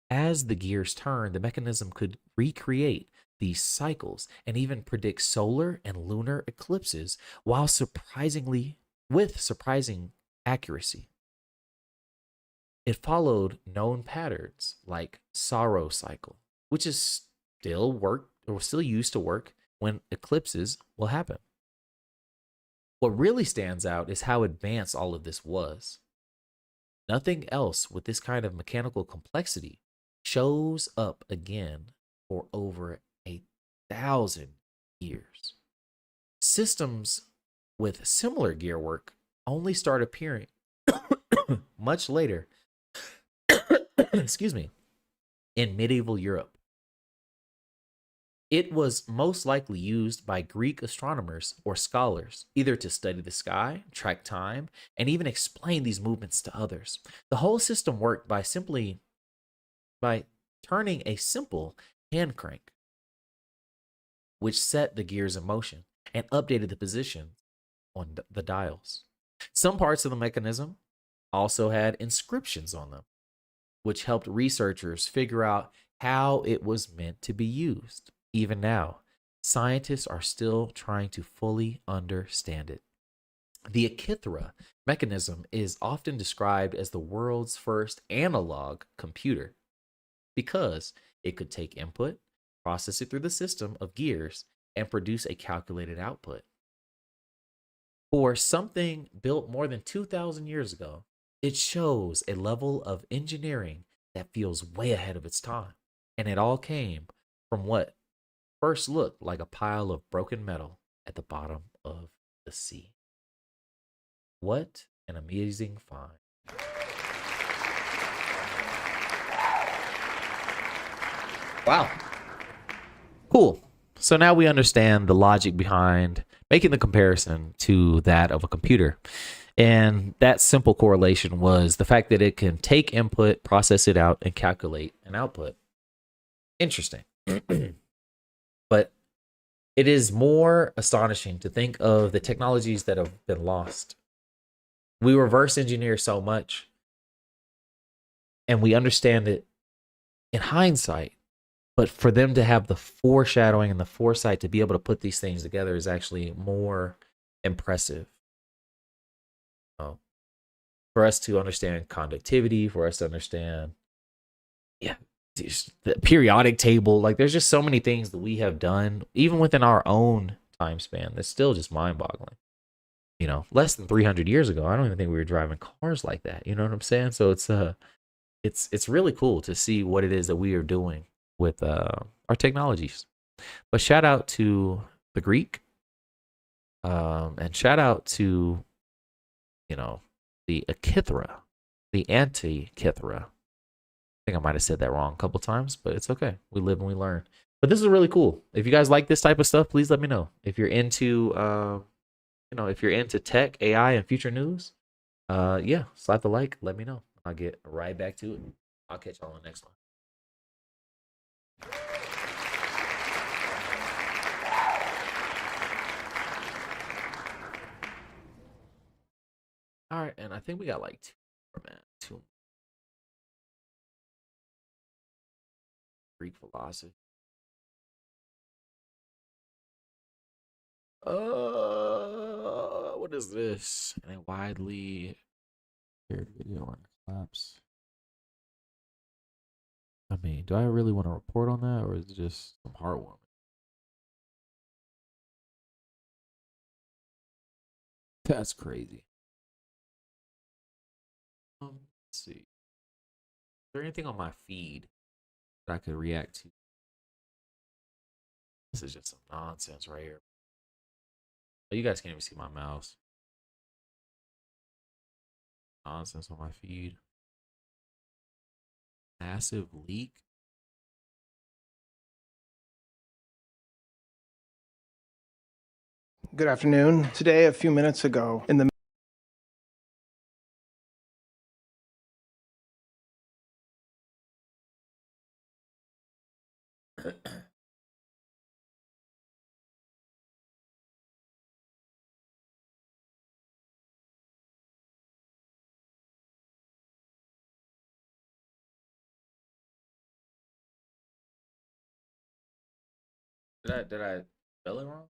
A: As the gears turned, the mechanism could recreate these cycles and even predict solar and lunar eclipses with surprising accuracy. It followed known patterns like Saros cycle, which is still used to work when eclipses will happen. What really stands out is how advanced all of this was. Nothing else with this kind of mechanical complexity shows up again for over 1,000 years. Systems with similar gear work only start appearing much later, excuse me, in medieval Europe. It was most likely used by Greek astronomers or scholars, either to study the sky, track time, and even explain these movements to others. The whole system worked by turning a simple hand crank, which set the gears in motion and updated the position on the dials. Some parts of the mechanism also had inscriptions on them, which helped researchers figure out how it was meant to be used. Even now, scientists are still trying to fully understand it. The Antikythera mechanism is often described as the world's first analog computer because it could take input, process it through the system of gears, and produce a calculated output. For something built more than 2,000 years ago, it shows a level of engineering that feels way ahead of its time. And it all came from what first looked like a pile of broken metal at the bottom of the sea. What an amazing find. Wow. Cool. So now we understand the logic behind making the comparison to that of a computer. And that simple correlation was the fact that it can take input, process it out, and calculate an output. Interesting. But it is more astonishing to think of the technologies that have been lost. We reverse engineer so much, and we understand it in hindsight. But for them to have the foreshadowing and the foresight to be able to put these things together is actually more impressive. For us to understand conductivity, for us to understand, the periodic table. Like, there's just so many things that we have done, even within our own time span, that's still just mind-boggling. You know, less than 300 years ago, I don't even think we were driving cars like that. You know what I'm saying? So it's really cool to see what it is that we are doing with our technologies. But shout out to the Greek, and shout out to, you know, the Echithra, the Antikythera. I think I might have said that wrong a couple times, but it's okay. We live and we learn. But this is really cool. If you guys like this type of stuff, please let me know. If you're into, you know, if you're into tech, AI, and future news, yeah, slap the like. Let me know. I'll get right back to it. I'll catch y'all on the next one. All right, and I think we got like two more, man. Two. Greek philosophy. What is this? And a widely shared video on collapse. I mean, do I really want to report on that, or is it just some heartwarming? That's crazy. Let's see. Is there anything on my feed that I could react to? This is just some nonsense right here. Oh, you guys can't even see my mouse. Nonsense on my feed. Massive leak.
P: Good afternoon. Today, a few minutes ago, in the
A: Did I spell it wrong?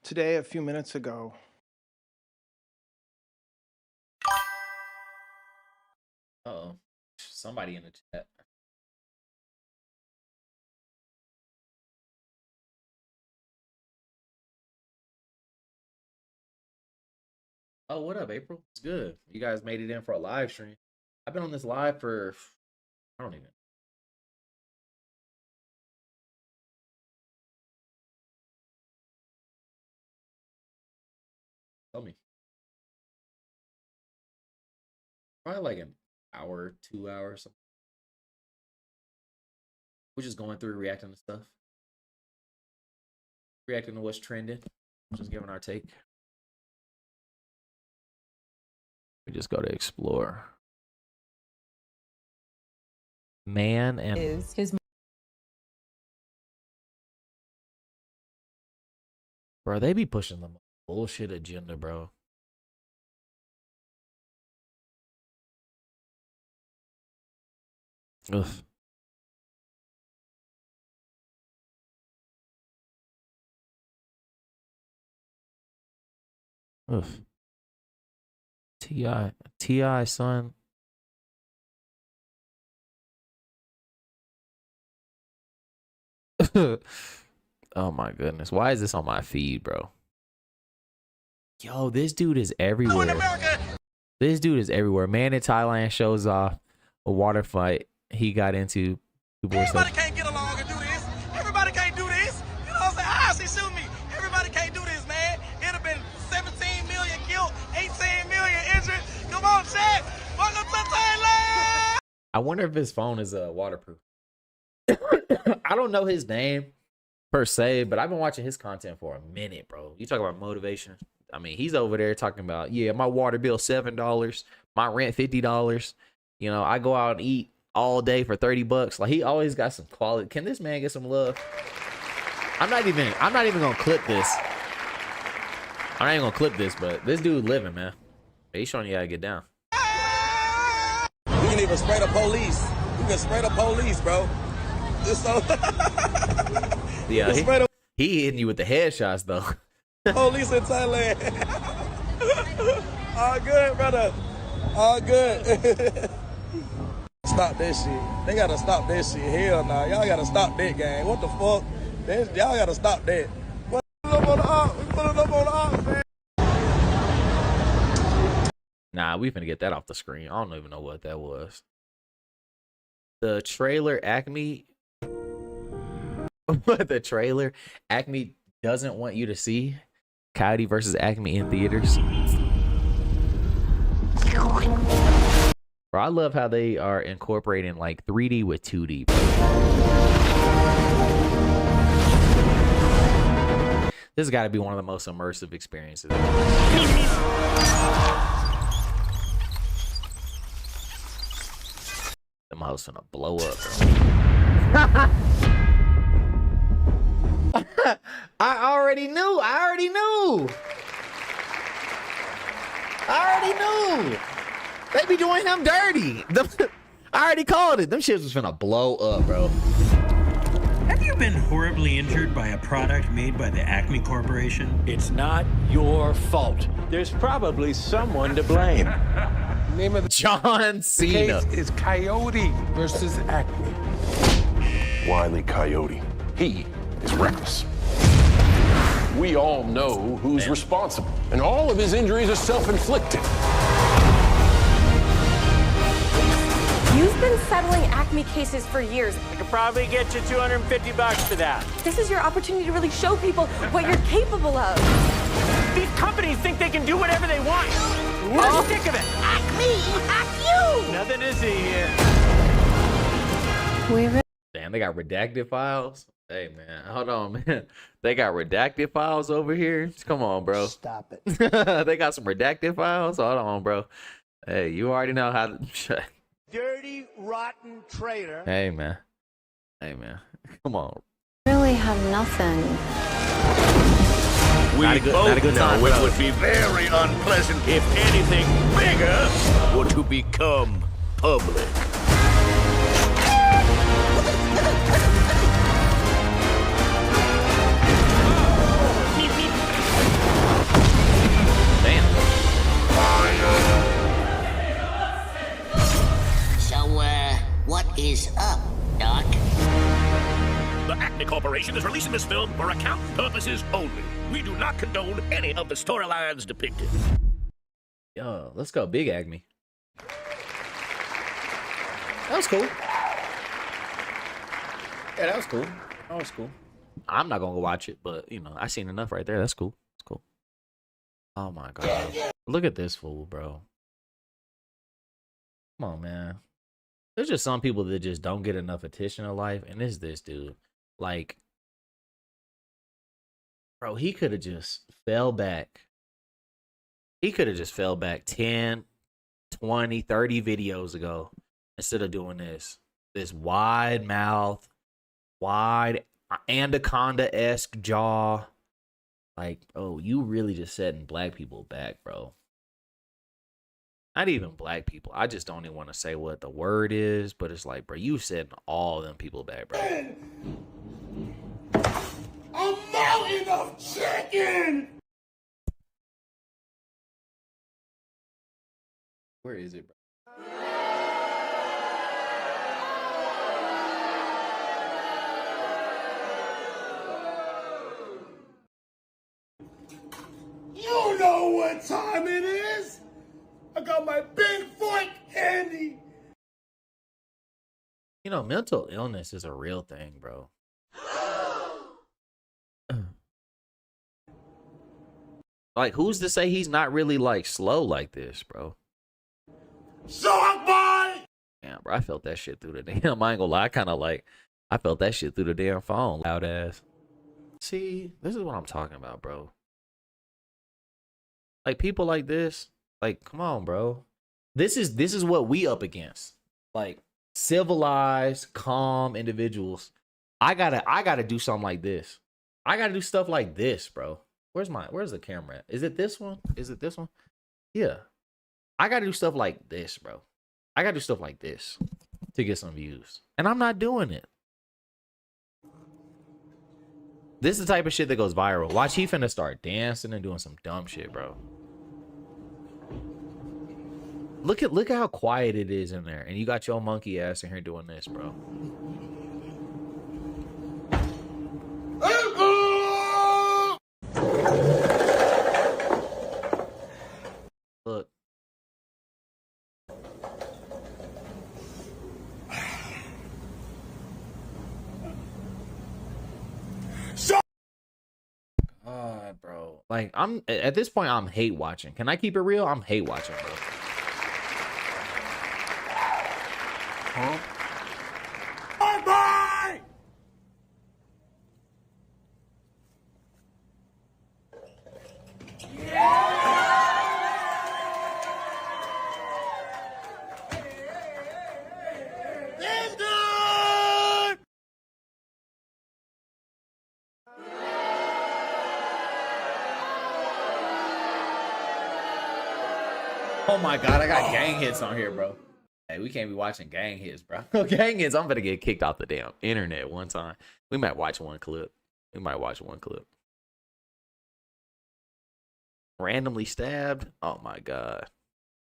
P: Today, a few minutes ago.
A: Uh-oh. Somebody in the chat. Oh, what up, April? It's good. You guys made it in for a live stream. I've been on this live for, I don't even. Tell me. Probably like an hour, 2 hours. Something. We're just going through reacting to stuff. Reacting to what's trending. Just giving our take. We just go to explore. Man and
E: is his.
A: Bro, they be pushing the bullshit agenda, bro. Ugh. Ugh. T.I., son. Oh my goodness. Why is this on my feed, bro? Yo, this dude is everywhere. This dude is everywhere. Man in Thailand shows off a water fight he got into.
F: Everybody can't get along and do this. Everybody can't do this. You know what I'm saying? Ah, she shoot me. Everybody can't do this, man. It'd have been 17 million killed, 18 million injured. Come on, chat. Welcome to Thailand.
A: I wonder if his phone is waterproof. I don't know his name per se, but I've been watching his content for a minute, bro. You talk about motivation. I mean, he's over there talking about, yeah, my water bill $7, my rent $50. You know, I go out and eat all day for $30. Like, he always got some quality. Can this man get some love? I'm not even gonna clip this. I'm not even gonna clip this, but this dude living, man. He's showing you how to get down.
F: We can even spray the police. We can spray the police, bro. Just so
A: Yeah, he hitting you with the headshots though.
F: Police in Thailand. All good, brother. All good. Stop that shit. They gotta stop that shit. Hell nah. Y'all gotta stop that, gang. What the fuck? Y'all gotta stop that. We put it up on the op, man.
A: Nah, we finna get that off the screen. I don't even know what that was. The trailer Acme. The trailer Acme doesn't want you to see. Coyote versus Acme in theaters. Bro, I love how they are incorporating like 3D with 2D. Bro. This has got to be one of the most immersive experiences. The mouse gonna blow up, bro. I already knew. They be doing him dirty. I already called it. Them shits was finna blow up, bro.
E: Have you been horribly injured by a product made by the Acme Corporation?
G: It's not your fault. There's probably someone to blame.
A: Name of John Cena.
G: The case is Coyote versus Acme.
W: Wile E. Coyote. He is reckless. We all know who's responsible, and all of his injuries are self-inflicted.
X: You've been settling Acme cases for years.
G: I could probably get you $250 for that.
X: This is your opportunity to really show people what you're capable of.
G: These companies think they can do whatever they want. We're sick of it.
X: Acme, hack you!
G: Nothing to see here.
A: Damn, they got redacted files. Hey man, hold on, man. They got redacted files over here. Come on, bro.
P: Stop it.
A: They got some redacted files. Hold on, bro. Hey, you already know how to.
D: Dirty, rotten traitor.
A: Hey man. Come on.
X: Really have nothing.
W: We
A: both
W: know it would be very unpleasant if anything bigger were to become public.
Y: What is up, Doc?
W: The Acme Corporation is releasing this film for account purposes only. We do not condone any of the storylines depicted.
A: Yo, let's go, Big Acme. That was cool. Yeah, that was cool. I'm not gonna go watch it, but you know, I seen enough right there. That's cool. It's cool. Oh my god. Look at this fool, bro. Come on, man. There's just some people that just don't get enough attention in life, and it's this dude. Like, bro, he could have just fell back. He could have just fell back 10, 20, 30 videos ago instead of doing this. This wide mouth, wide anaconda-esque jaw. Like, oh, you really just setting black people back, bro. Not even black people. I just don't even want to say what the word is, but it's like, bro, you setting all them people back, bro.
D: A mountain of chicken!
A: Where is it, bro?
D: You know what time it is! I got my big fork handy.
A: You know, mental illness is a real thing, bro. Like, who's to say he's not really like slow like this, bro? Yeah, bro, I felt that shit through the damn. I ain't gonna lie, I felt that shit through the damn phone, loud ass. See, this is what I'm talking about, bro. Like, people like this. Like, come on, bro. This is what we up against. Like, civilized, calm individuals. I gotta do something like this. I gotta do stuff like this, bro. Where's the camera at? Is it this one? Yeah. I gotta do stuff like this, bro. I gotta do stuff like this to get some views. And I'm not doing it. This is the type of shit that goes viral. Watch, he finna start dancing and doing some dumb shit, bro. Look how quiet it is in there, and you got your monkey ass in here doing this, bro. Look. God, bro. Like, I'm at this point, I'm hate watching. Can I keep it real? I'm hate watching, bro. Huh?
D: Bye-bye!
A: Oh my god, I got gang hits on here, bro. Hey, we can't be watching gang hits, bro. Gang hits, I'm gonna get kicked off the damn internet one time. We might watch one clip. Randomly stabbed. Oh my god.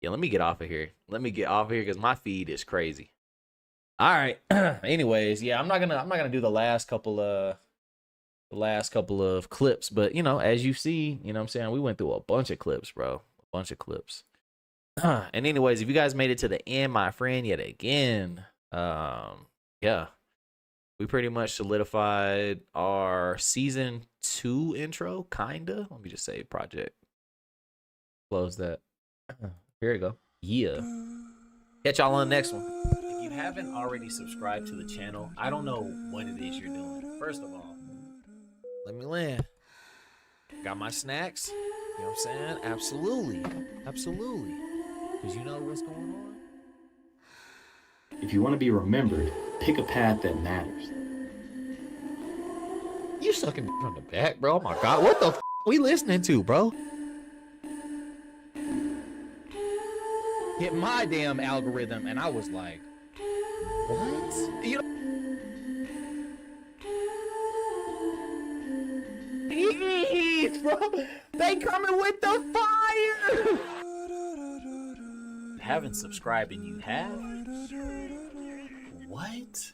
A: Yeah, let me get off of here. Because my feed is crazy. All right. Anyways, yeah, I'm not gonna do the last couple of clips, but you know, as you see, you know what I'm saying, we went through a bunch of clips, bro. A bunch of clips. And anyways, if you guys made it to the end, my friend, yet again, yeah, we pretty much solidified our season 2 intro, kinda. Let me just say project. Close that. Here we go. Yeah. Catch y'all on the next one. If you haven't already subscribed to the channel, I don't know what it is you're doing. First of all, let me land. Got my snacks. You know what I'm saying? Absolutely. Absolutely. Because you know what's going on. If you want to be remembered, pick a path that matters. You sucking from the back, bro. Oh my god. What the f we listening to, bro? Hit my damn algorithm, and I was like, what? You know, bro, they coming with the fire. Haven't subscribed and you have? What?